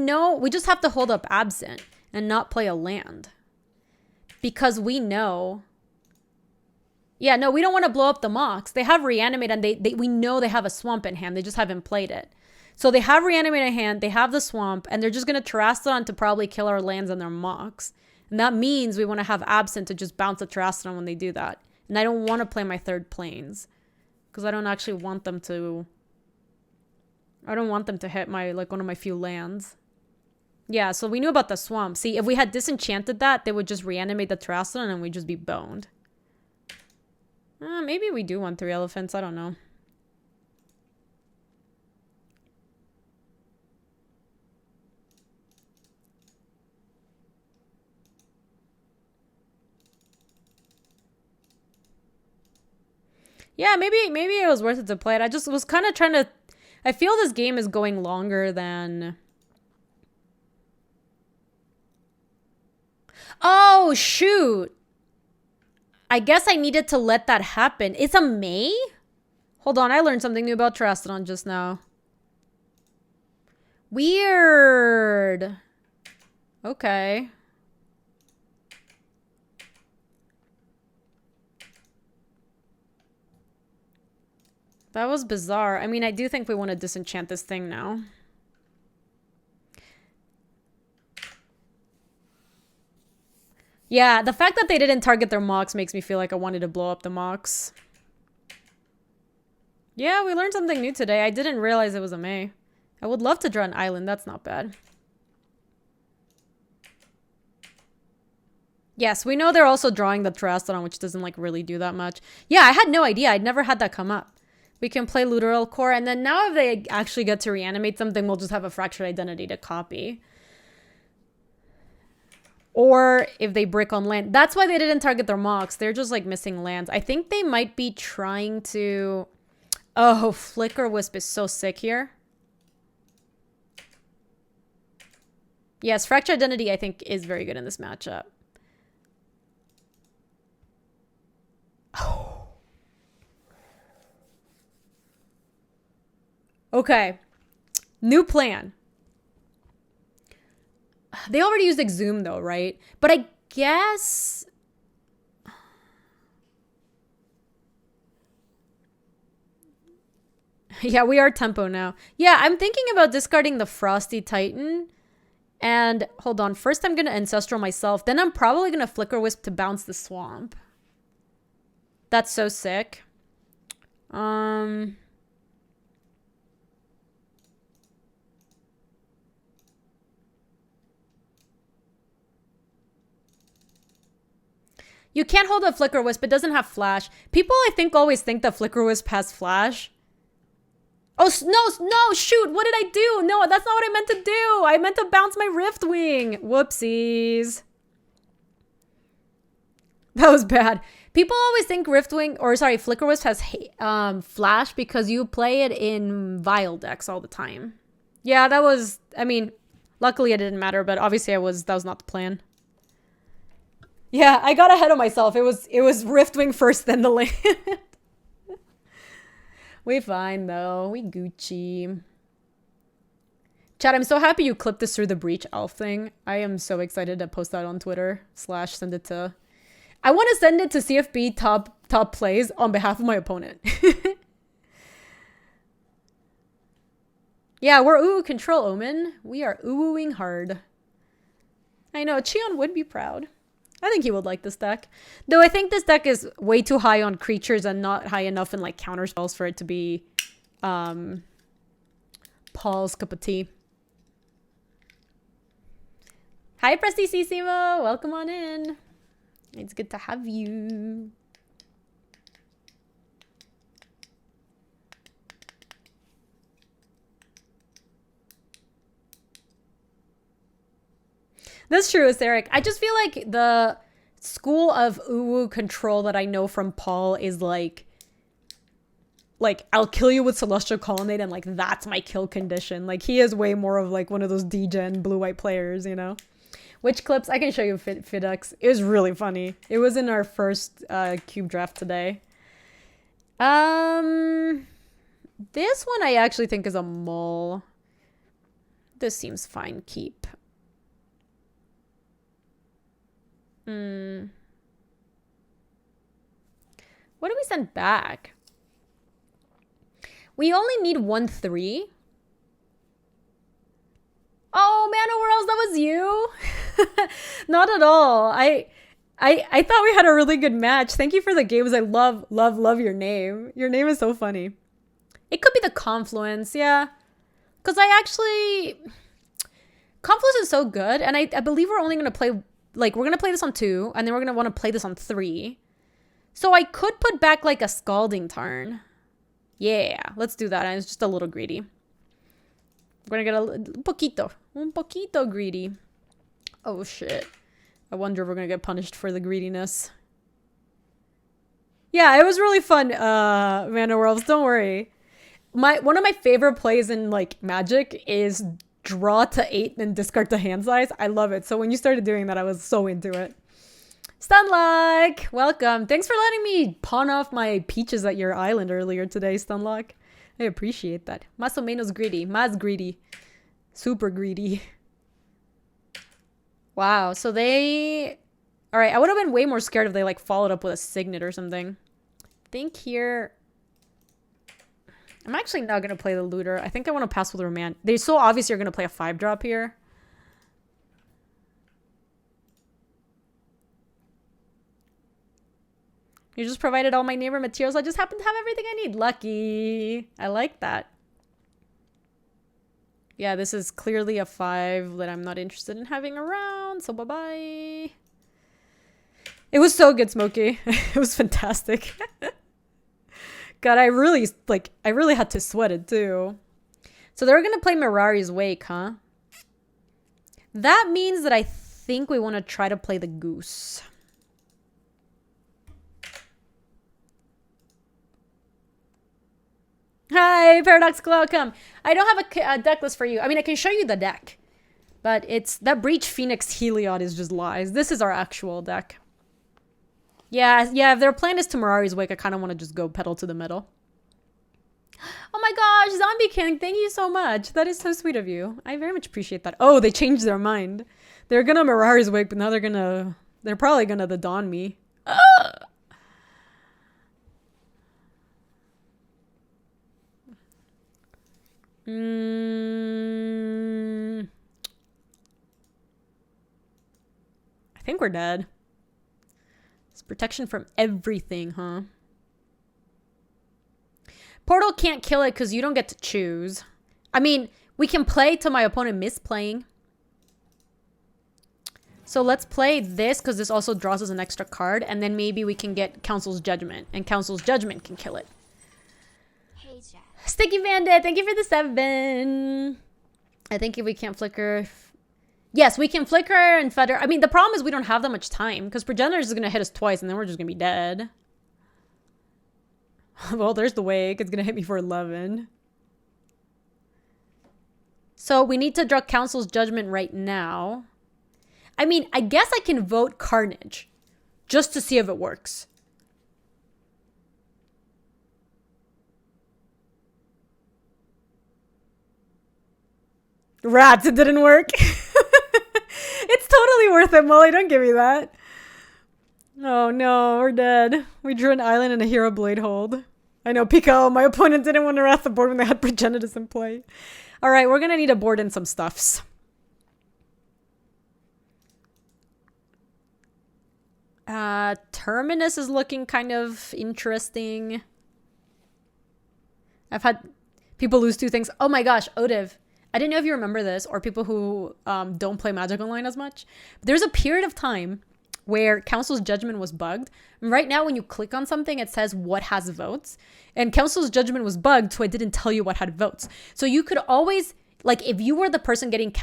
just have to hold up Absent and not play a land. Because we know. Yeah, no, we don't want to blow up the Mox. They have Reanimate and we know they have a swamp in hand. They just haven't played it. So they have Reanimate in hand, they have the swamp, and they're just going to Terastodon to probably kill our lands and their Mox. And that means we want to have Absent to just bounce a Terastodon when they do that. And I don't want to play my 3rd plains. Because I don't actually want them to. I don't want them to hit my, like, one of my few lands. Yeah, so we knew about the swamp. See, if we had disenchanted that, they would just reanimate the Terastodon and we'd just be boned. Maybe we do want 3 elephants. I don't know. Yeah, maybe it was worth it to play it. I just was kind of trying to. I feel this game is going longer than. Oh, shoot. I guess I needed to let that happen. It's a May? Hold on, I learned something new about Terastodon just now. Weird. Okay. That was bizarre. I mean, I do think we want to disenchant this thing now. Yeah, the fact that they didn't target their Mox makes me feel like I wanted to blow up the Mox. Yeah, we learned something new today. I didn't realize it was a May. I would love to draw an island. That's not bad. Yes, we know they're also drawing the Terastodon, which doesn't like really do that much. Yeah, I had no idea. I'd never had that come up. We can play Literal Core, and then now if they actually get to reanimate something, we'll just have a Fractured Identity to copy. Or if they brick on land. That's why they didn't target their mocks. They're just like missing lands. I think they might be trying to... Oh, Flicker Wisp is so sick here. Yes, Fracture Identity I think is very good in this matchup. Oh. Okay. New plan. They already used Exhume though, right? But I guess... Yeah, we are tempo now. Yeah, I'm thinking about discarding the Frosty Titan. And hold on, first I'm going to Ancestral myself. Then I'm probably going to Flicker Wisp to bounce the Swamp. That's so sick. You can't hold a Flicker Wisp. It doesn't have Flash. People, I think, always think that Flicker Wisp has Flash. Oh, no, shoot. What did I do? No, that's not what I meant to do. I meant to bounce my Riftwing. Whoopsies. That was bad. People always think Flicker Wisp has Flash because you play it in Vile decks all the time. Yeah, that was, I mean, luckily it didn't matter, but obviously that was not the plan. Yeah, I got ahead of myself. It was Riftwing first, then the land. We fine though. We Gucci. Chad, I'm so happy you clipped this through the Breach Elf thing. I am so excited to post that on Twitter. / send it to... I want to send it to CFB top plays on behalf of my opponent. Yeah, we're ooh control Omen. We are oohing hard. I know, Cheon would be proud. I think he would like this deck. Though I think this deck is way too high on creatures and not high enough in like counter spells for it to be Paul's cup of tea. Hi Prestisissimo! Welcome on in. It's good to have you. That's true, Eric. I just feel like the school of uwu control that I know from Paul is like I'll kill you with Celestial Colonnade and like that's my kill condition. Like he is way more of like one of those D-gen blue-white players, you know? Which clips? I can show you Fidex. It was really funny. It was in our first cube draft today. This one I actually think is a mull. This seems fine. Keep. What do we send back? We only need 1/3. Oh, Mana Worlds, that was you? Not at all. I thought we had a really good match. Thank you for the games. I love your name. Your name is so funny. It could be the Confluence, yeah. Because Confluence is so good, and I believe we're only going to play... Like, we're going to play this on 2, and then we're going to want to play this on 3. So I could put back, like, a Scalding Tarn. Yeah, let's do that. And it's just a little greedy. We're going to get un poquito greedy. Oh, shit. I wonder if we're going to get punished for the greediness. Yeah, it was really fun, Mana Worlds. Don't worry. One of my favorite plays in, like, Magic is... draw to 8 and discard to hand size. I love it. So when you started doing that, I was so into it. Stunlock! Welcome. Thanks for letting me pawn off my peaches at your island earlier today, Stunlock. I appreciate that. Más o menos greedy. Más greedy. Super greedy. Wow. So they... Alright, I would have been way more scared if they like followed up with a Signet or something. I think here... I'm actually not going to play the Looter. I think I want to pass with Roman. They so obviously are going to play a 5-drop here. You just provided all my neighbor materials. I just happen to have everything I need. Lucky. I like that. Yeah, this is clearly a 5 that I'm not interested in having around. So bye-bye. It was so good, Smokey. It was fantastic. God, I really had to sweat it too. So they're going to play Mirari's Wake, huh? That means that I think we want to try to play the goose. Hi, Paradoxical Outcome. I don't have a deck list for you. I mean, I can show you the deck. But it's... That Breach Phoenix Heliod is just lies. This is our actual deck. Yeah, if their plan is to Mirari's Wake, I kind of want to just go pedal to the metal. Oh my gosh, Zombie King, thank you so much. That is so sweet of you. I very much appreciate that. Oh, they changed their mind. They're gonna Mirari's Wake, but now they're gonna... They're probably gonna the Dawn me. Ah! I think we're dead. It's protection from everything, huh? Portal can't kill it because you don't get to choose. I mean, we can play till my opponent misplaying. So let's play this because this also draws us an extra card. And then maybe we can get Council's Judgment. And Council's Judgment can kill it. Hey, Jack. Sticky Bandit, thank you for the 7. I think if we can't flicker... Yes, we can flicker and feather. I mean, the problem is we don't have that much time. Because Progenitors is going to hit us twice and then we're just going to be dead. Well, there's the Wake. It's going to hit me for 11. So we need to draw Council's Judgment right now. I mean, I guess I can vote Carnage. Just to see if it works. Rats, it didn't work. It's totally worth it, Molly. Don't give me that. Oh no, we're dead. We drew an island and a hero blade hold. I know, Pico. My opponent didn't want to wrath the board when they had Progenitors in play. Alright, we're gonna need a board and some stuffs. Terminus is looking kind of interesting. I've had people lose 2 things. Oh my gosh, Odiv. I didn't know if you remember this, or people who don't play Magic Online as much. There's a period of time where Council's Judgment was bugged. And right now, when you click on something, it says what has votes. And Council's Judgment was bugged, so it didn't tell you what had votes. So you could always, like, if you were the person getting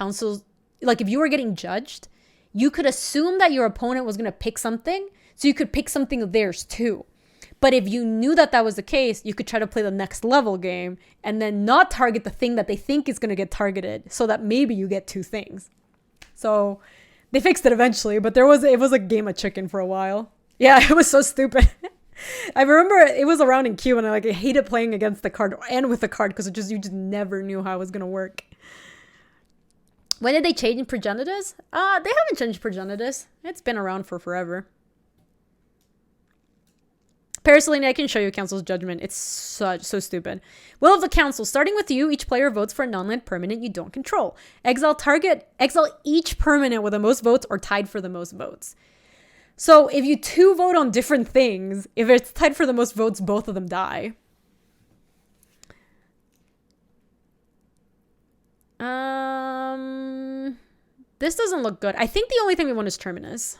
like, if you were getting judged, you could assume that your opponent was going to pick something, so you could pick something of theirs too. But if you knew that that was the case, you could try to play the next level game and then not target the thing that they think is going to get targeted so that maybe you get 2 things. So they fixed it eventually, but it was a game of chicken for a while. Yeah, it was so stupid. I remember it was around in queue and I hated playing against the card and with the card because you just never knew how it was going to work. When did they change Progenitors? They haven't changed Progenitors. It's been around for forever. Paraselene, I can show you Council's Judgment. It's so stupid. Will of the Council. Starting with you, each player votes for a non-land permanent you don't control. Exile each permanent with the most votes or tied for the most votes. So if you 2 vote on different things, if it's tied for the most votes, both of them die. This doesn't look good. I think the only thing we want is Terminus.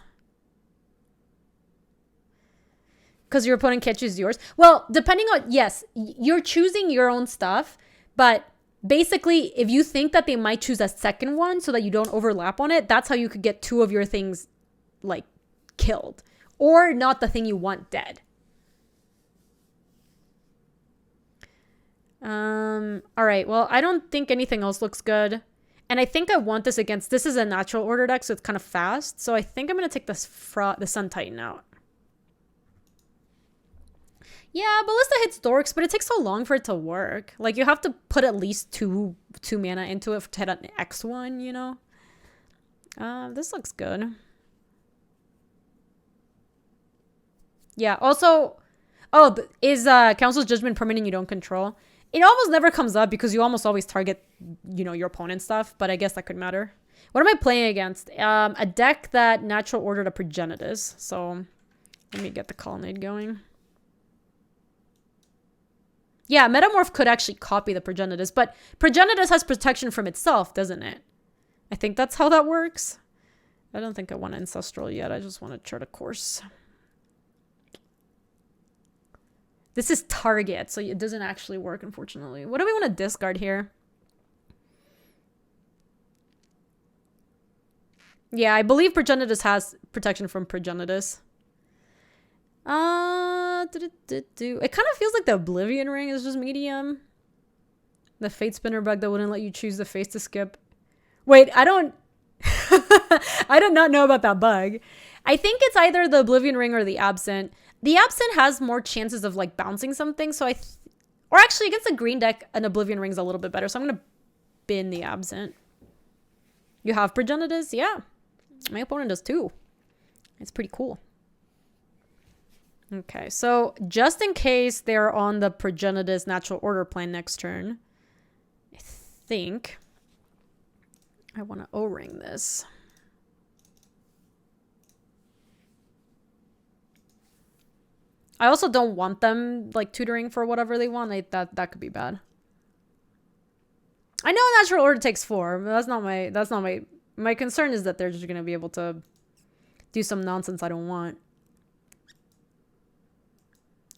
Because your opponent can't choose yours. Well, depending on... Yes, you're choosing your own stuff. But basically, if you think that they might choose a second one so that you don't overlap on it, that's how you could get 2 of your things, like, killed. Or not the thing you want dead. Alright, well, I don't think anything else looks good. And I think I want this against... This is a natural order deck, so it's kind of fast. So I think I'm going to take this the Sun Titan out. Yeah, Ballista hits Dorks, but it takes so long for it to work. Like, you have to put at least two mana into it to hit an X1, you know? This looks good. Yeah, also... Oh, is Council's Judgment permanent you don't control? It almost never comes up because you almost always target, you know, your opponent's stuff, but I guess that could matter. What am I playing against? A deck that natural ordered a Progenitors. So, let me get the Colonnade going. Yeah, Metamorph could actually copy the Progenitors, but Progenitors has protection from itself, doesn't it? I think that's how that works. I don't think I want Ancestral yet. I just want to chart a course. This is target, so it doesn't actually work, unfortunately. What do we want to discard here? Yeah, I believe Progenitus has protection from Progenitus. It kind of feels like the Oblivion Ring is just medium. The Fate Spinner bug that wouldn't let you choose the face to skip. Wait, I don't... I did not know about that bug. I think it's either the Oblivion Ring or the Absent. The Absent has more chances of like bouncing something, so or actually against the green deck, an Oblivion Ring's a little bit better, so I'm gonna bin the Absent. You have Progenitus? Yeah. My opponent does too. It's pretty cool. Okay, so just in case they're on the Progenitus Natural Order plane next turn, I think I want to O-ring this. I also don't want them like tutoring for whatever they want. That could be bad. I know Natural Order takes 4, but that's not my concern is that they're just gonna be able to do some nonsense I don't want.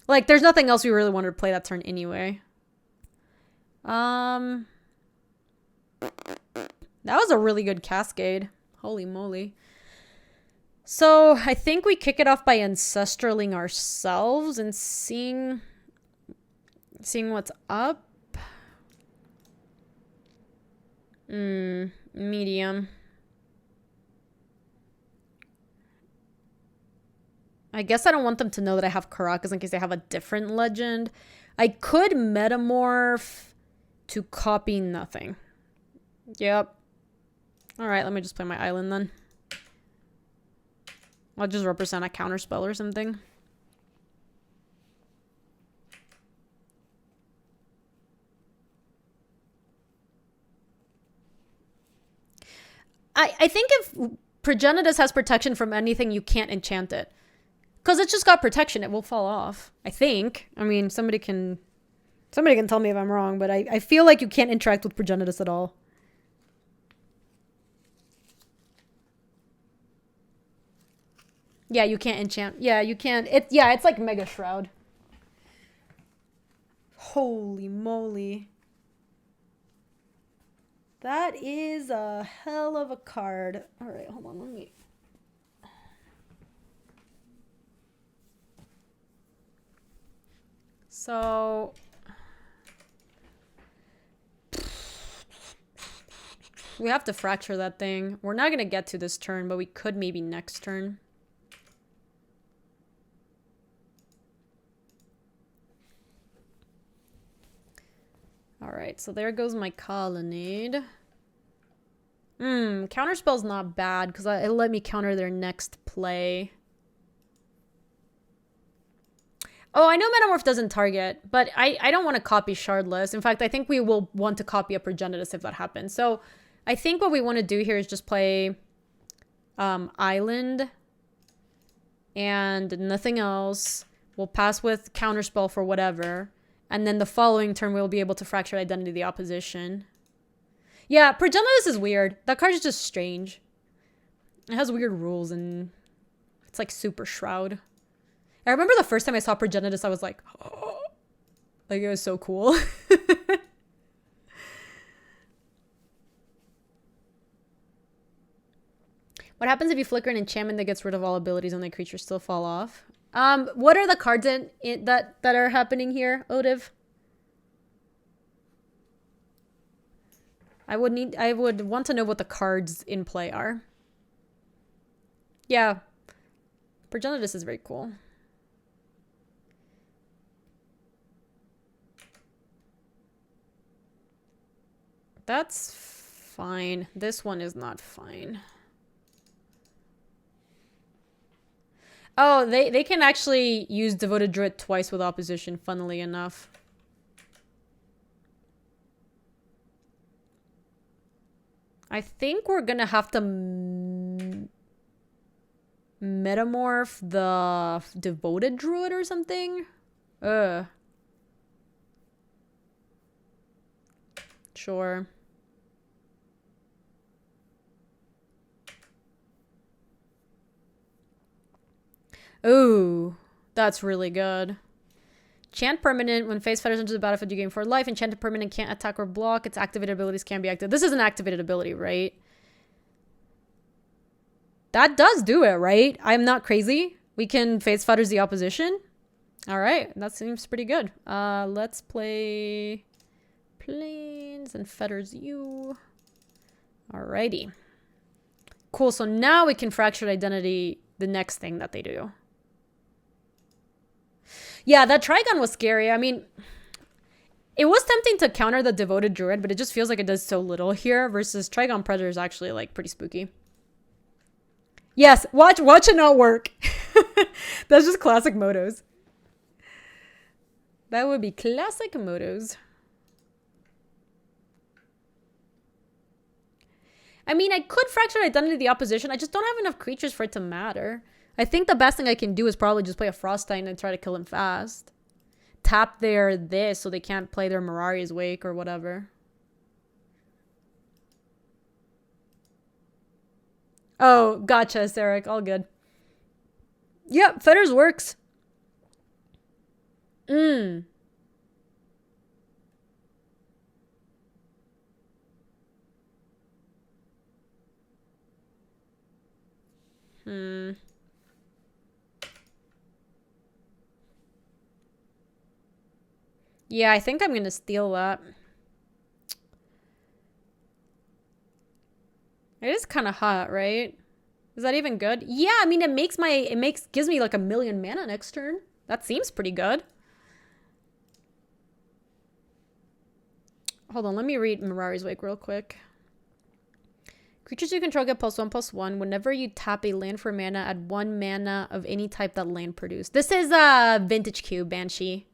Like, there's nothing else we really wanted to play that turn anyway. That was a really good Cascade. Holy moly. So, I think we kick it off by Ancestraling ourselves and seeing what's up. Medium. I guess I don't want them to know that I have Karakas in case they have a different legend. I could Metamorph to copy nothing. Yep. Alright, let me just play my island then. I'll just represent a counterspell or something. I think if Progenitus has protection from anything, you can't enchant it. Because it's just got protection, it will fall off. I think. I mean, somebody can tell me if I'm wrong, but I feel like you can't interact with Progenitus at all. Yeah, you can't enchant. Yeah, you can't. It's like Mega Shroud. Holy moly. That is a hell of a card. All right, hold on, let me... So... we have to fracture that thing. We're not going to get to this turn, but we could maybe next turn. Alright, so there goes my Colonnade. Counterspell's not bad, because it'll let me counter their next play. Oh, I know Metamorph doesn't target, but I don't want to copy Shardless. In fact, I think we will want to copy a Progenitus if that happens. So, I think what we want to do here is just play Island and nothing else. We'll pass with Counterspell for whatever. And then the following turn, we'll be able to fracture Identity of the opposition. Yeah, Progenitus is weird. That card is just strange. It has weird rules and it's like super Shroud. I remember the first time I saw Progenitus, I was like, oh. Like, it was so cool. What happens if you flicker an enchantment that gets rid of all abilities and the creatures still fall off? What are the cards that are happening here, Odiv? I would want to know what the cards in play are. Yeah. Progenitus is very cool. That's fine. This one is not fine. Oh, they can actually use Devoted Druid twice with opposition, funnily enough. I think we're gonna have to Metamorph the Devoted Druid or something. Sure. Ooh, that's really good. Chant permanent. When face fighters enter the battlefield, you gain 4 life. Enchanted permanent can't attack or block. Its activated abilities can be active. This is an activated ability, right? That does do it, right? I'm not crazy. We can face fetters the opposition. All right, that seems pretty good. Let's play planes and fetters you. Alrighty. Cool, so now we can fractured identity the next thing that they do. Yeah, that Trigon was scary. I mean, it was tempting to counter the Devoted Druid, but it just feels like it does so little here versus Trigon Predator is actually like pretty spooky. Yes, watch it not work. That's just classic motos. That would be classic motos. I mean, I could fracture identity the opposition. I just don't have enough creatures for it to matter. I think the best thing I can do is probably just play a Frost Titan and try to kill him fast. Tap their this so they can't play their Mirari's Wake or whatever. Oh, gotcha, Sarek. All good. Yep, fetters works. Yeah, I think I'm gonna steal that. It is kind of hot, right? Is that even good? Yeah, I mean, gives me like 1,000,000 mana next turn. That seems pretty good. Hold on, let me read Mirari's Wake real quick. Creatures you control get +1/+1. Whenever you tap a land for mana, add 1 mana of any type that land produced. This is Vintage Cube, Banshee.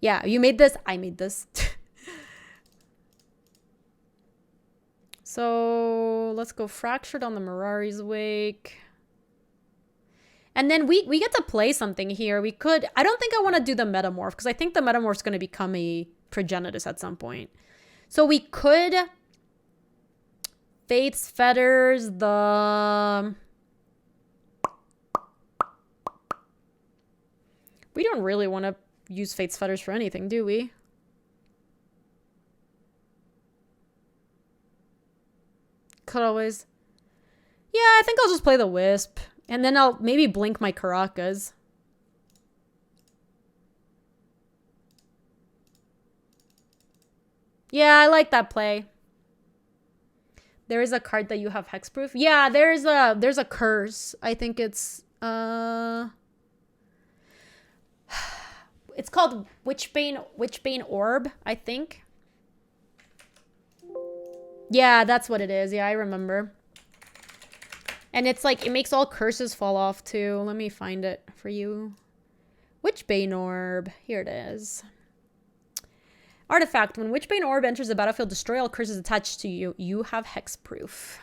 Yeah, you made this. I made this. So let's go Fractured on the Mirari's Wake. And then we get to play something here. We could... I don't think I want to do the Metamorph because I think the Metamorph's going to become a Progenitus at some point. So we could... Faith's Fetters, the... We don't really want to use Faith's Fetters for anything, do we? Could always... Yeah, I think I'll just play the Wisp. And then I'll maybe blink my Karakas. Yeah, I like that play. There is a card that you have hexproof. Yeah, there's a curse. I think it's it's called Witchbane Orb, I think. Yeah, that's what it is. Yeah, I remember. And it's like, it makes all curses fall off too. Let me find it for you. Witchbane Orb. Here it is. Artifact. When Witchbane Orb enters the battlefield, destroy all curses attached to you. You have hexproof.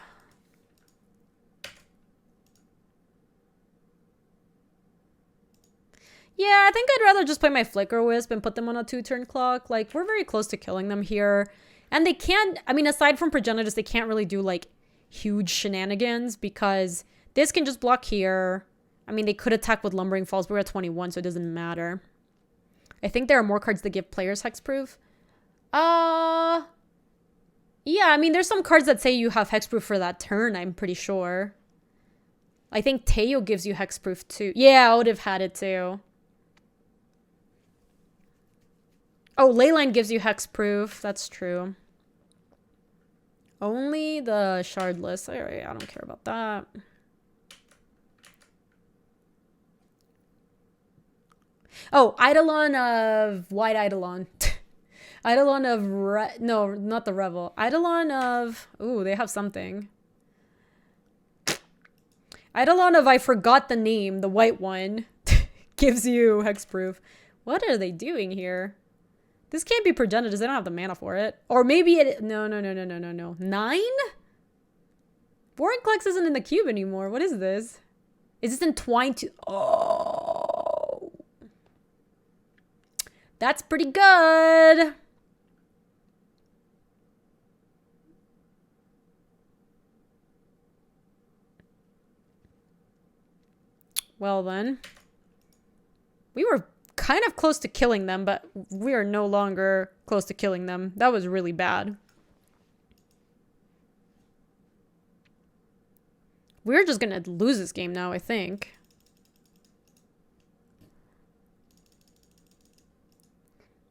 Yeah, I think I'd rather just play my Flicker Wisp and put them on a 2-turn clock. Like, we're very close to killing them here. And they can't, I mean, aside from Progenitus, they can't really do, like, huge shenanigans because this can just block here. I mean, they could attack with Lumbering Falls, but we're at 21, so it doesn't matter. I think there are more cards that give players hexproof. Yeah, I mean, there's some cards that say you have hexproof for that turn, I'm pretty sure. I think Teo gives you hexproof too. Yeah, I would have had it too. Oh, Leyline gives you hexproof. That's true. Only the shardless. Alright, I don't care about that. Oh, Eidolon of... White Eidolon. Eidolon of... No, not the Revel. Eidolon of... Ooh, they have something. Eidolon of... I forgot the name. The white one. Gives you hexproof. What are they doing here? This can't be Progenitus. They don't have the mana for it. Or maybe it... No. 9? Vorinclex isn't in the cube anymore. What is this? Is this entwined to... Oh. That's pretty good. Well then. We were kind of close to killing them, but we are no longer close to killing them. That was really bad. We're just gonna lose this game now, I think.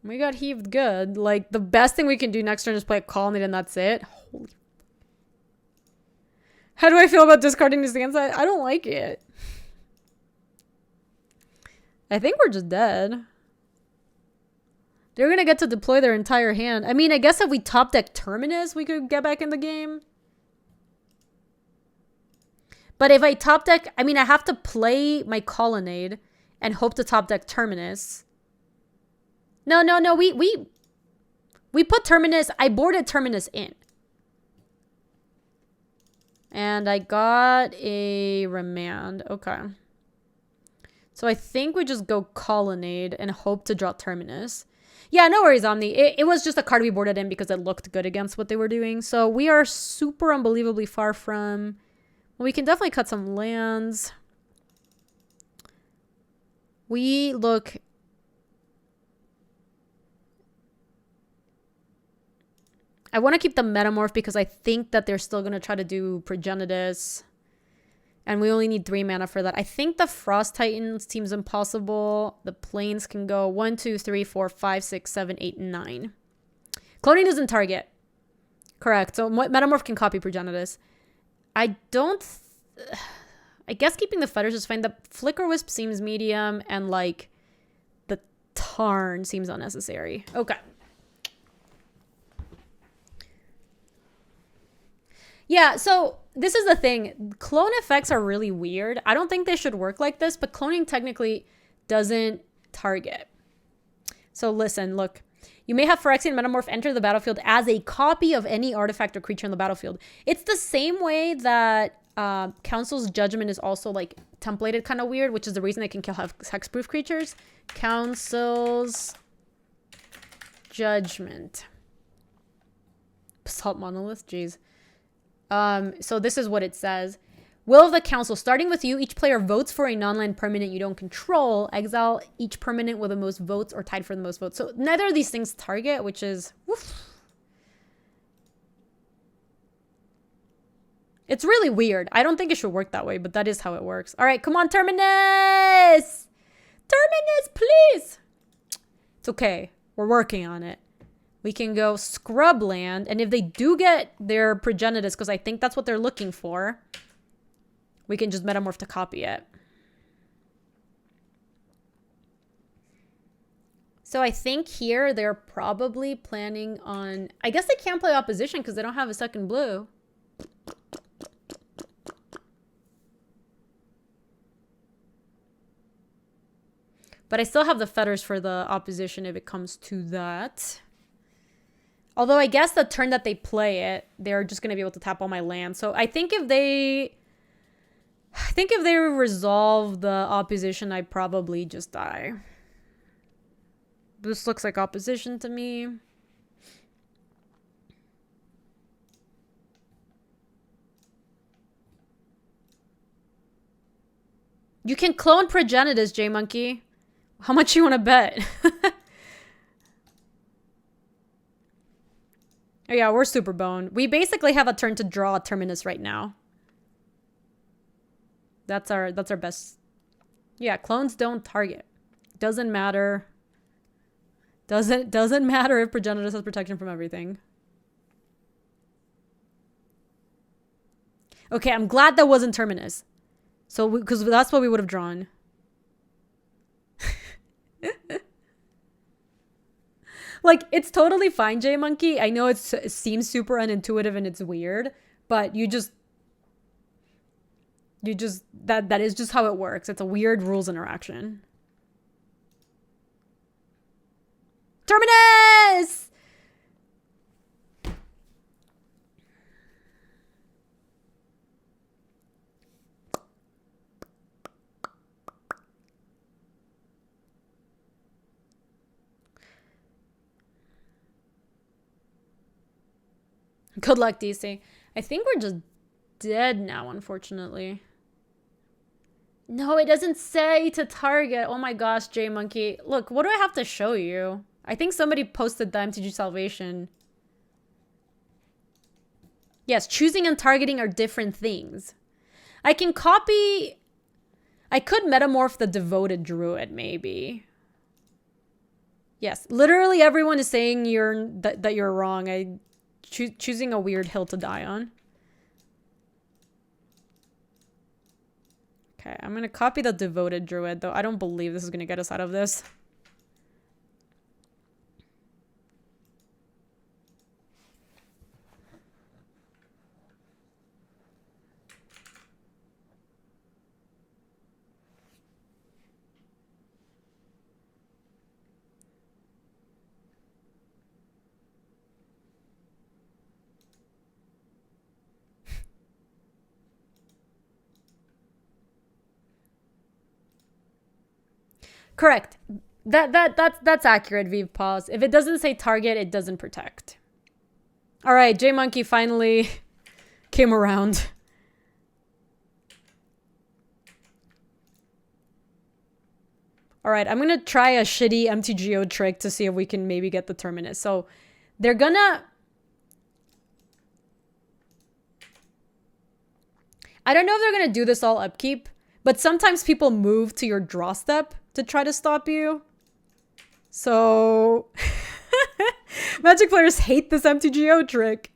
We got heaved good. Like, the best thing we can do next turn is play a colonnade and that's it. Holy. How do I feel about discarding this against that? I don't like it. I think we're just dead. They're gonna get to deploy their entire hand. I mean, I guess if we top deck Terminus, we could get back in the game. But if I top deck, I mean, I have to play my Colonnade and hope to top deck Terminus. No. We put Terminus, I boarded Terminus in. And I got a Remand. Okay. So I think we just go Colonnade and hope to draw Terminus. Yeah, no worries, Omni. It was just a card we boarded in because it looked good against what they were doing. So we are super unbelievably far from... Well, we can definitely cut some lands. We look... I want to keep the Metamorph because I think that they're still going to try to do Progenitus. And we only need 3 mana for that. I think the Frost Titans seems impossible. The Plains can go 1, 2, 3, 4, 5, 6, 7, 8, 9. Cloning doesn't target. Correct. So Metamorph can copy Progenitus. I don't... I guess keeping the Fetters is fine. The Flicker Wisp seems medium. And like the Tarn seems unnecessary. Okay. Yeah, so this is the thing. Clone effects are really weird. I don't think they should work like this, but cloning technically doesn't target. So listen, look. You may have Phyrexian Metamorph enter the battlefield as a copy of any artifact or creature in the battlefield. It's the same way that Council's Judgment is also like templated kind of weird, which is the reason they can kill hexproof creatures. Council's Judgment. Basalt Monolith, jeez. So this is what it says. Will of the Council. Starting with you, each player votes for a non-land permanent you don't control. Exile each permanent with the most votes or tied for the most votes. So neither of these things target, which is... Woof. It's really weird. I don't think it should work that way, but that is how it works. All right, come on, Terminus! Terminus, please! It's okay. We're working on it. We can go Scrubland, and if they do get their Progenitus, because I think that's what they're looking for, we can just Metamorph to copy it. So I think here they're probably planning on... I guess they can't play opposition because they don't have a second blue. But I still have the Fetters for the opposition if it comes to that. Although I guess the turn that they play it, they're just going to be able to tap all my land. So I think if they resolve the opposition, I probably just die. This looks like opposition to me. You can clone Progenitus, J-Monkey. How much you want to bet? Oh yeah, we're super boned. We basically have a turn to draw a Terminus right now. That's our best. Yeah, clones don't target. Doesn't matter. Doesn't matter if Progenitus has protection from everything. Okay, I'm glad that wasn't Terminus. So because that's what we would have drawn. Like, it's totally fine, J-Monkey. I know it seems super unintuitive and it's weird, but that is just how it works. It's a weird rules interaction. Terminus! Good luck, DC. I think we're just dead now, unfortunately. No, it doesn't say to target. Oh my gosh, J-Monkey. Look, what do I have to show you? I think somebody posted the MTG Salvation. Yes, choosing and targeting are different things. I can copy... I could metamorph the devoted druid, maybe. Yes, literally everyone is saying that you're wrong. Choosing a weird hill to die on. Okay, I'm gonna copy the devoted druid, though I don't believe this is gonna get us out of this. Correct. That's accurate, Vive Pause. If it doesn't say target, it doesn't protect. All right, J Monkey finally came around. All right, I'm gonna try a shitty MTGO trick to see if we can maybe get the Terminus. So they're gonna... I don't know if they're gonna do this all upkeep, but sometimes people move to your draw step to try to stop you. So Magic players hate this MTGO trick.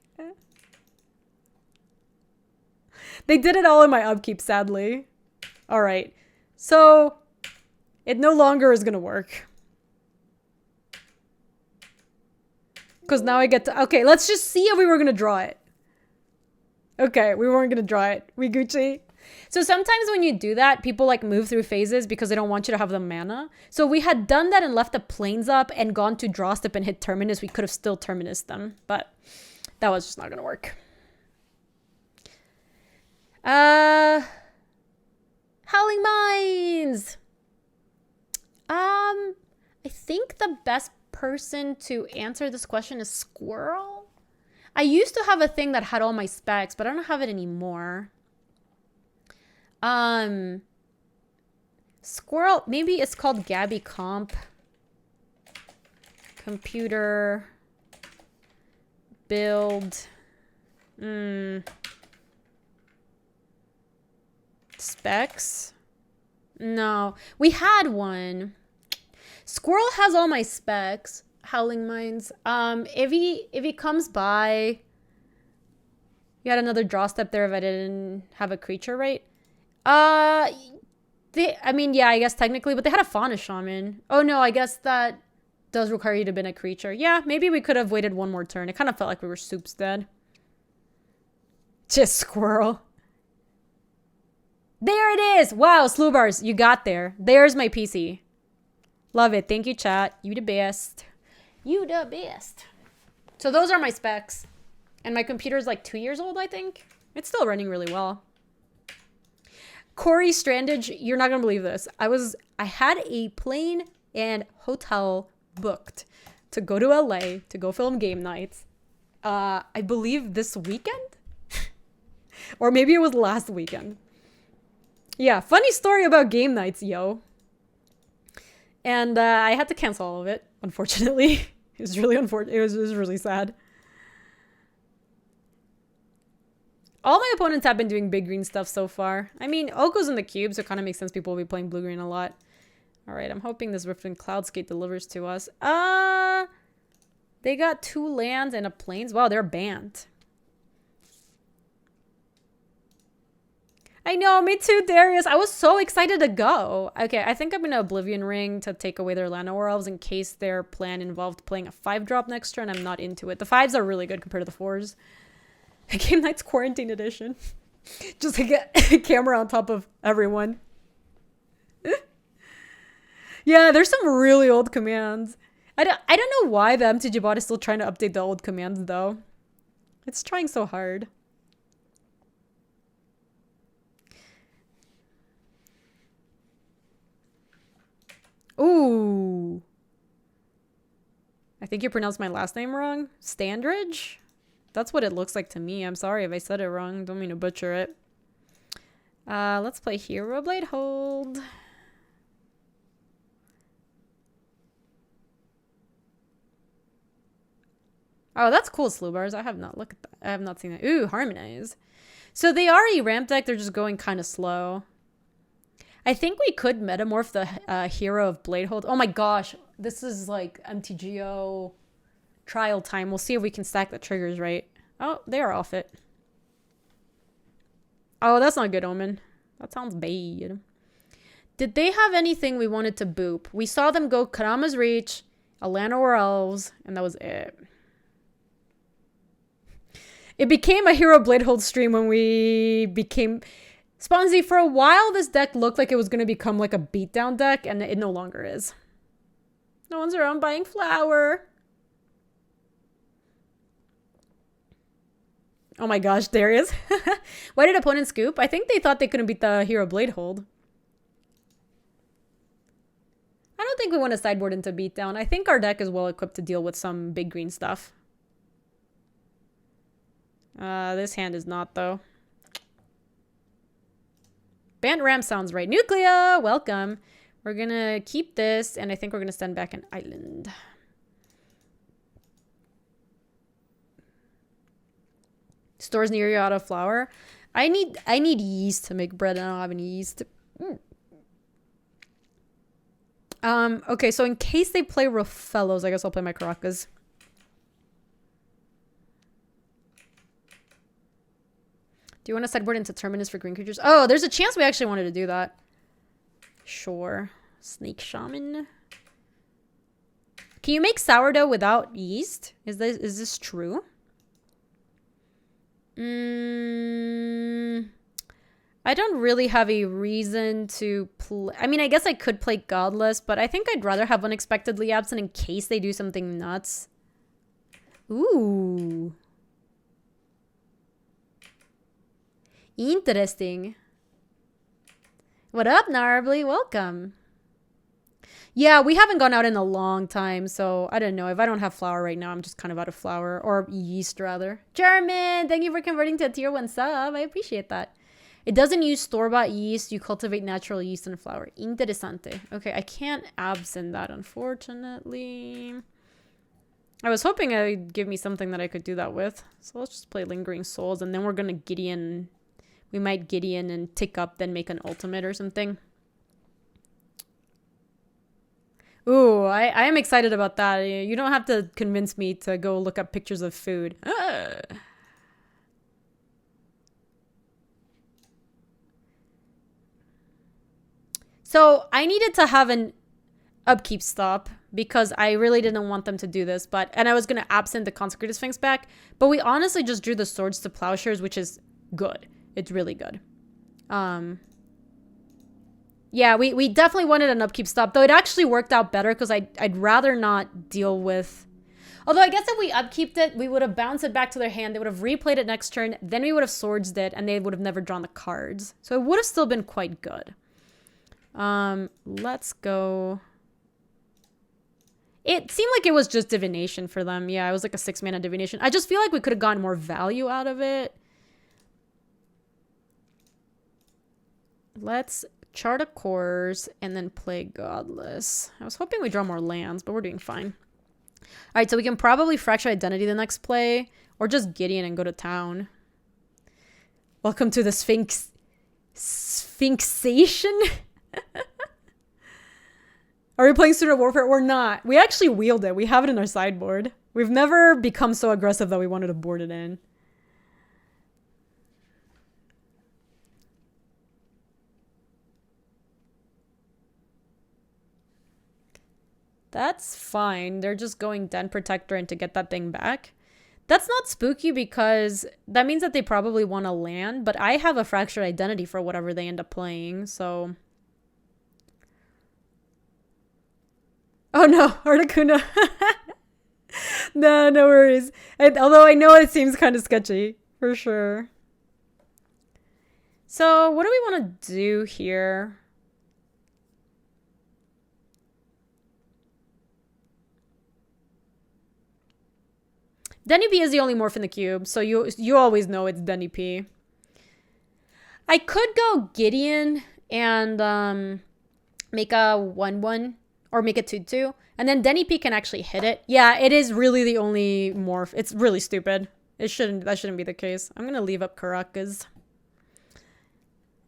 They did it all in my upkeep, sadly. All right. So it no longer is going to work. Because now I get to... Okay, let's just see if we were going to draw it. Okay, we weren't going to draw it. We Gucci. So sometimes when you do that, people like move through phases because they don't want you to have the mana. So we had done that and left the planes up and gone to draw step and hit Terminus. We could have still Terminus them, but that was just not going to work. Howling Mines! I think the best person to answer this question is Squirrel. I used to have a thing that had all my specs, but I don't have it anymore. Squirrel, maybe it's called Gaby Comp. Computer. Build. Specs? No. We had one. Squirrel has all my specs. Howling Mines. If he comes by... You had another draw step there if I didn't have a creature, right? I mean, yeah, I guess technically, but they had a Fauna Shaman. Oh no, I guess that does require you to bin a creature. Yeah, maybe we could have waited one more turn. It kind of felt like we were soups dead. Just Squirrel. There it is! Wow, Slewbars, you got there. There's my PC. Love it. Thank you, chat. You the best. You the best. So those are my specs. And my computer is like 2 years old, I think. It's still running really well. Corey Strandage, you're not gonna believe this. I had a plane and hotel booked to go to LA to go film game nights. I believe this weekend? Or maybe it was last weekend. Yeah, funny story about game nights, yo. And I had to cancel all of it, unfortunately. It was really unfortunate. It was really sad. All my opponents have been doing big green stuff so far. I mean, Oko's in the cube, so it kind of makes sense people will be playing blue-green a lot. All right, I'm hoping this Rift and Cloudscape delivers to us. They got 2 lands and a plains. Wow, they're banned. I know, me too, Darius. I was so excited to go. Okay, I think I'm going to Oblivion Ring to take away their Llanowar Elves in case their plan involved playing a 5-drop next turn. I'm not into it. The 5s are really good compared to the 4s. Game Night's Quarantine Edition. Just to get a camera on top of everyone. Yeah, there's some really old commands. I don't know why the MTG bot is still trying to update the old commands, though. It's trying so hard. Ooh. I think you pronounced my last name wrong. Standridge? That's what it looks like to me. I'm sorry if I said it wrong. Don't mean to butcher it. Let's play Hero Blade Hold. Oh, that's cool, Slewbars. I have not looked at that. I have not seen that. Ooh, Harmonize. So they are a ramp deck. They're just going kind of slow. I think we could metamorph the hero of Bladehold. Oh my gosh. This is like MTGO trial time. We'll see if we can stack the triggers right. Oh, they are off it. Oh, that's not a good omen. That sounds bad. Did they have anything we wanted to boop? We saw them go Karama's Reach, Alana or Elves, and that was it. It became a Hero Bladehold stream when we became... Sponzy, for a while, this deck looked like it was going to become like a beatdown deck, and it no longer is. No one's around buying flour. Oh my gosh, Darius. Why did opponents scoop? I think they thought they couldn't beat the Hero Bladehold. I don't think we want to sideboard into beatdown. I think our deck is well equipped to deal with some big green stuff. This hand is not, though. Bant Ram sounds right. Nuclea, welcome. We're gonna keep this, and I think we're gonna send back an island. Stores near you out of flour. I need yeast to make bread. I don't have any yeast. Okay, so in case they play Rofellos, I guess I'll play my Caracas. Do you want to sideboard into Terminus for green creatures? Oh, there's a chance we actually wanted to do that. Sure. Snake Shaman. Can you make sourdough without yeast? Is this true? I don't really have a reason to play. I mean, I guess I could play Godless, but I think I'd rather have Unexpectedly Absent in case they do something nuts. Ooh. Interesting. What up, Narbly? Welcome. Yeah, we haven't gone out in a long time, so I don't know. If I don't have flour right now, I'm just kind of out of flour. Or yeast, rather. German, thank you for converting to a tier 1 sub. I appreciate that. It doesn't use store-bought yeast. You cultivate natural yeast and flour. Interesante. Okay, I can't absent that, unfortunately. I was hoping it would give me something that I could do that with. So let's just play Lingering Souls, and then we're going to Gideon. We might Gideon and tick up, then make an ultimate or something. Ooh, I am excited about that. You don't have to convince me to go look up pictures of food. So I needed to have an upkeep stop because I really didn't want them to do this. And I was going to absent the Consecrated Sphinx back. But we honestly just drew the Swords to Plowshares, which is good. It's really good. Yeah, we definitely wanted an upkeep stop, though it actually worked out better because I'd rather not deal with... Although I guess if we upkeeped it, we would have bounced it back to their hand. They would have replayed it next turn. Then we would have swordsed it, and they would have never drawn the cards. So it would have still been quite good. Let's go... It seemed like it was just Divination for them. Yeah, it was like a 6-mana Divination. I just feel like we could have gotten more value out of it. Let's chart a course and then play Godless. I was hoping we draw more lands, but we're doing fine. All right, so we can probably Fracture Identity the next play, or just Gideon and go to town. Welcome to the Sphinxation. Are we playing Student Warfare? We're not. We actually wield it. We have it in our sideboard. We've never become so aggressive that we wanted to board it in. That's fine. They're just going Den Protector in to get that thing back. That's not spooky because that means that they probably want to land, but I have a Fractured Identity for whatever they end up playing, so... Oh no, Articuno. No worries. Although I know it seems kind of sketchy, for sure. So, what do we want to do here? Denny P is the only morph in the cube, so you always know it's Denny P. I could go Gideon and make a 1/1 or make a 2/2, and then Denny P can actually hit it. Yeah, it is really the only morph. It's really stupid. That shouldn't be the case. I'm gonna leave up Caracas.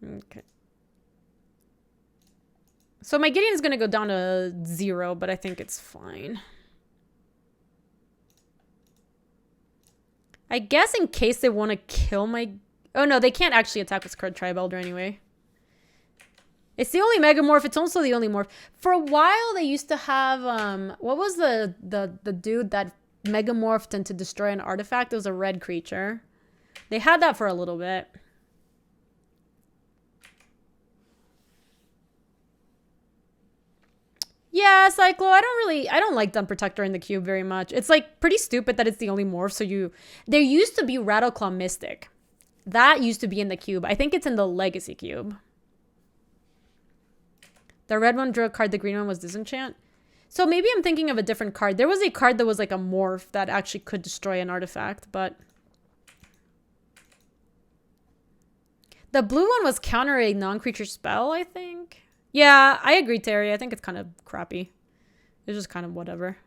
Okay. So my Gideon's gonna go down to 0, but I think it's fine. I guess in case they want to kill my... Oh no, they can't actually attack with Tribe Elder anyway. It's the only Megamorph. It's also the only morph. For a while, they used to have... what was the dude that Megamorphed into destroy an artifact? It was a red creature. They had that for a little bit. Yeah, Cyclo, I don't like Dun Protector in the cube very much. It's like pretty stupid that it's the only morph, so there used to be Rattleclaw Mystic. That used to be in the cube. I think it's in the Legacy cube. The red one drew a card, the green one was Disenchant. So maybe I'm thinking of a different card. There was a card that was like a morph that actually could destroy an artifact, but... The blue one was counter a non-creature spell, I think. Yeah, I agree, Terry. I think it's kind of crappy. It's just kind of whatever.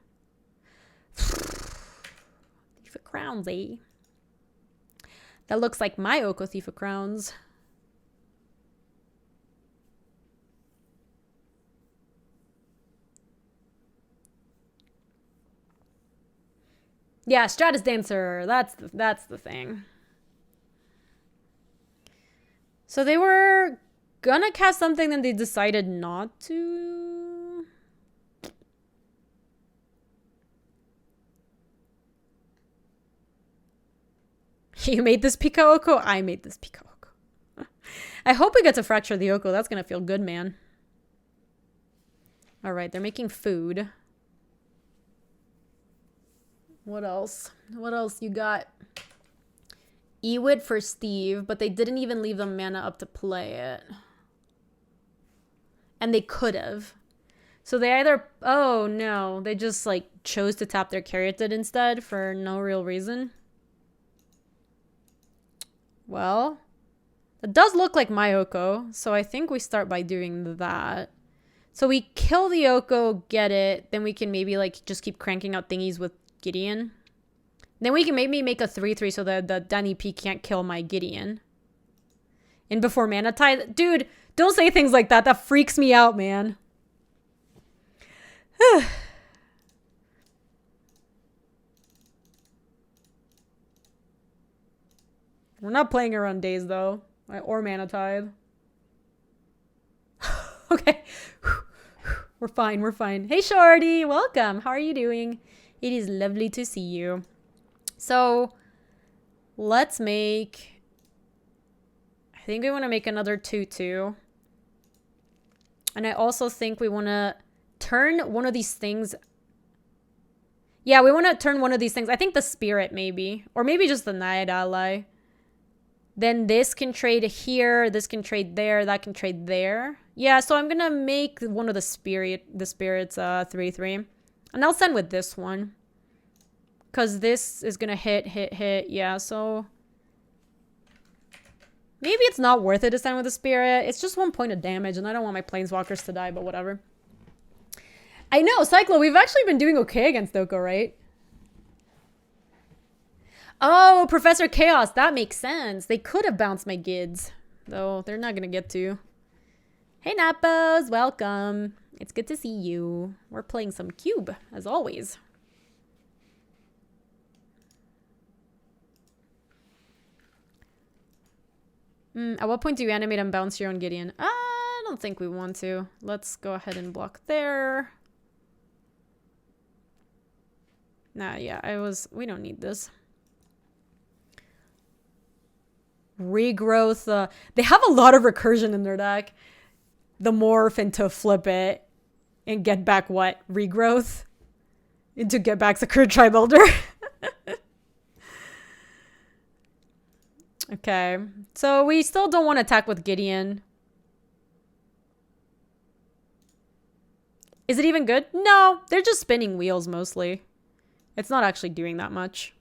Thief of Crowns, eh? That looks like my Oko Thief of Crowns. Yeah, Stratus Dancer. That's the thing. So they were gonna cast something, then they decided not to. You made this Pika Oko? I made this Pika Oko. I hope we get to fracture the Oko. That's gonna feel good, man. Alright, they're making food. What else? What else you got? Ewit for Steve, but they didn't even leave the mana up to play it. And they could have. So they either... Oh, no. They just, like, chose to tap their Caryatid instead for no real reason. Well, it does look like my Oko, so I think we start by doing that. So we kill the Oko, get it, then we can maybe, like, just keep cranking out thingies with Gideon. Then we can maybe make a 3/3 so that the Danny P can't kill my Gideon. And before Mana Tide... Dude, don't say things like that. That freaks me out, man. We're not playing around days, though. Or Mana Tide. Okay. We're fine, we're fine. Hey, Shorty! Welcome! How are you doing? It is lovely to see you. So, let's make... I think we want to make another 2/2. And I also think we want to turn one of these things... Yeah, we want to turn one of these things. I think the Spirit, maybe. Or maybe just the Night Ally. Then this can trade here, this can trade there, that can trade there. Yeah, so I'm going to make one of the Spirits 3/3. And I'll send with this one. Because this is going to hit. Yeah, so... Maybe it's not worth it to send with a Spirit. It's just 1 point of damage, and I don't want my Planeswalkers to die, but whatever. I know, Cyclo, we've actually been doing okay against Oko, right? Oh, Professor Chaos, that makes sense. They could have bounced my Gids, though they're not going to get to. Hey, Napos, welcome. It's good to see you. We're playing some Cube, as always. At what point do you animate and bounce your own Gideon? I don't think we want to. Let's go ahead and block there. Nah, yeah, we don't need this. Regrowth. They have a lot of recursion in their deck. The morph into flip it and get back what? Regrowth? Into get back Sakura Tribe Elder. Okay. So we still don't want to attack with Gideon. Is it even good? No, they're just spinning wheels mostly. It's not actually doing that much.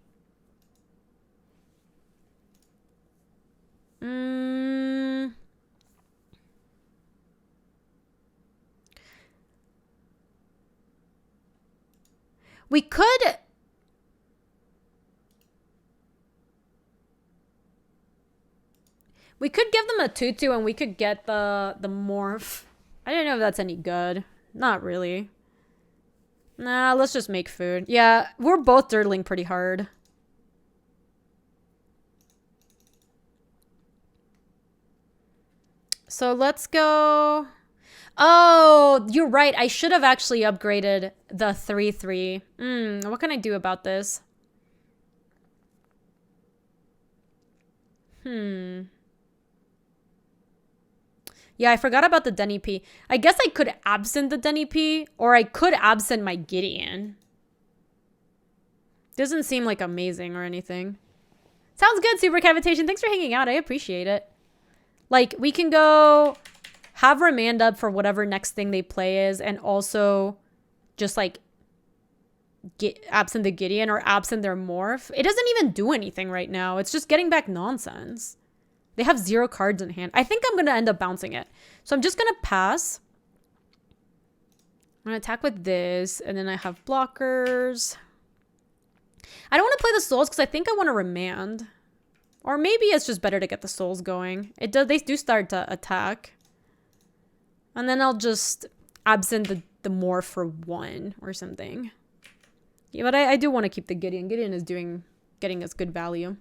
We could... We could give them a 2/2 and we could get the morph. I don't know if that's any good. Not really. Nah, let's just make food. Yeah, we're both dirtling pretty hard. So let's go. Oh, you're right. I should have actually upgraded the 3/3. What can I do about this? Yeah, I forgot about the Denny P. I guess I could absent the Denny P, or I could absent my Gideon. Doesn't seem like amazing or anything. Sounds good, Super Cavitation. Thanks for hanging out. I appreciate it. Like, we can go have Remand up for whatever next thing they play is, and also just, like, absent the Gideon or absent their morph. It doesn't even do anything right now. It's just getting back nonsense. They have 0 cards in hand. I think I'm going to end up bouncing it. So I'm just going to pass. I'm going to attack with this. And then I have blockers. I don't want to play the souls because I think I want to remand. Or maybe it's just better to get the souls going. They do start to attack. And then I'll just absent the morph for 1 or something. Yeah, but I do want to keep the Gideon. Gideon is getting us good value.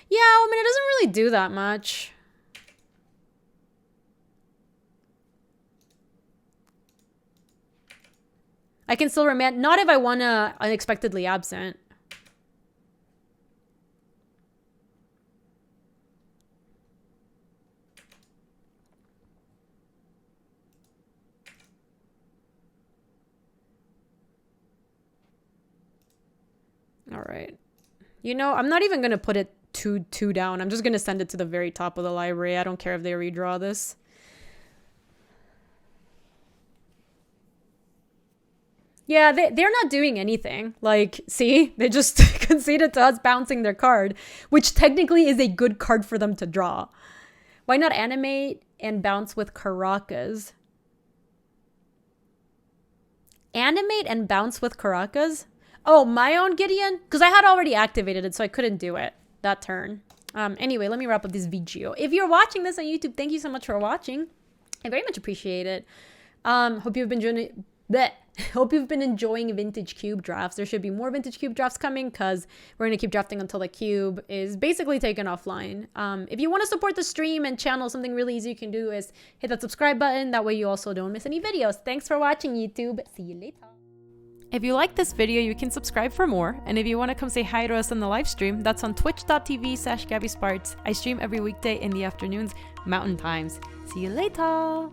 Yeah, I mean, it doesn't really do that much. I can still remand. Not if I want to unexpectedly absent. All right. You know, I'm not even going to put it 2/2 down. I'm just going to send it to the very top of the library. I don't care if they redraw this. Yeah, they're not doing anything. Like, see? They just conceded to us bouncing their card, which technically is a good card for them to draw. Why not animate and bounce with Caracas? Animate and bounce with Caracas? Oh, my own Gideon? Because I had already activated it, so I couldn't do it that turn. Anyway, let me wrap up this video. If you're watching this on YouTube, thank you so much for watching. I very much appreciate it. Hope you've been enjoying Hope you've been enjoying vintage cube drafts. There should be more vintage cube drafts coming because we're going to keep drafting until the cube is basically taken offline. If you want to support the stream and channel, something really easy you can do is hit that subscribe button. That way you also don't miss any videos. Thanks for watching, YouTube. See you later. If you like this video, you can subscribe for more. And if you want to come say hi to us on the live stream, that's on twitch.tv/GabySpartz. I stream every weekday in the afternoons, Mountain Times. See you later.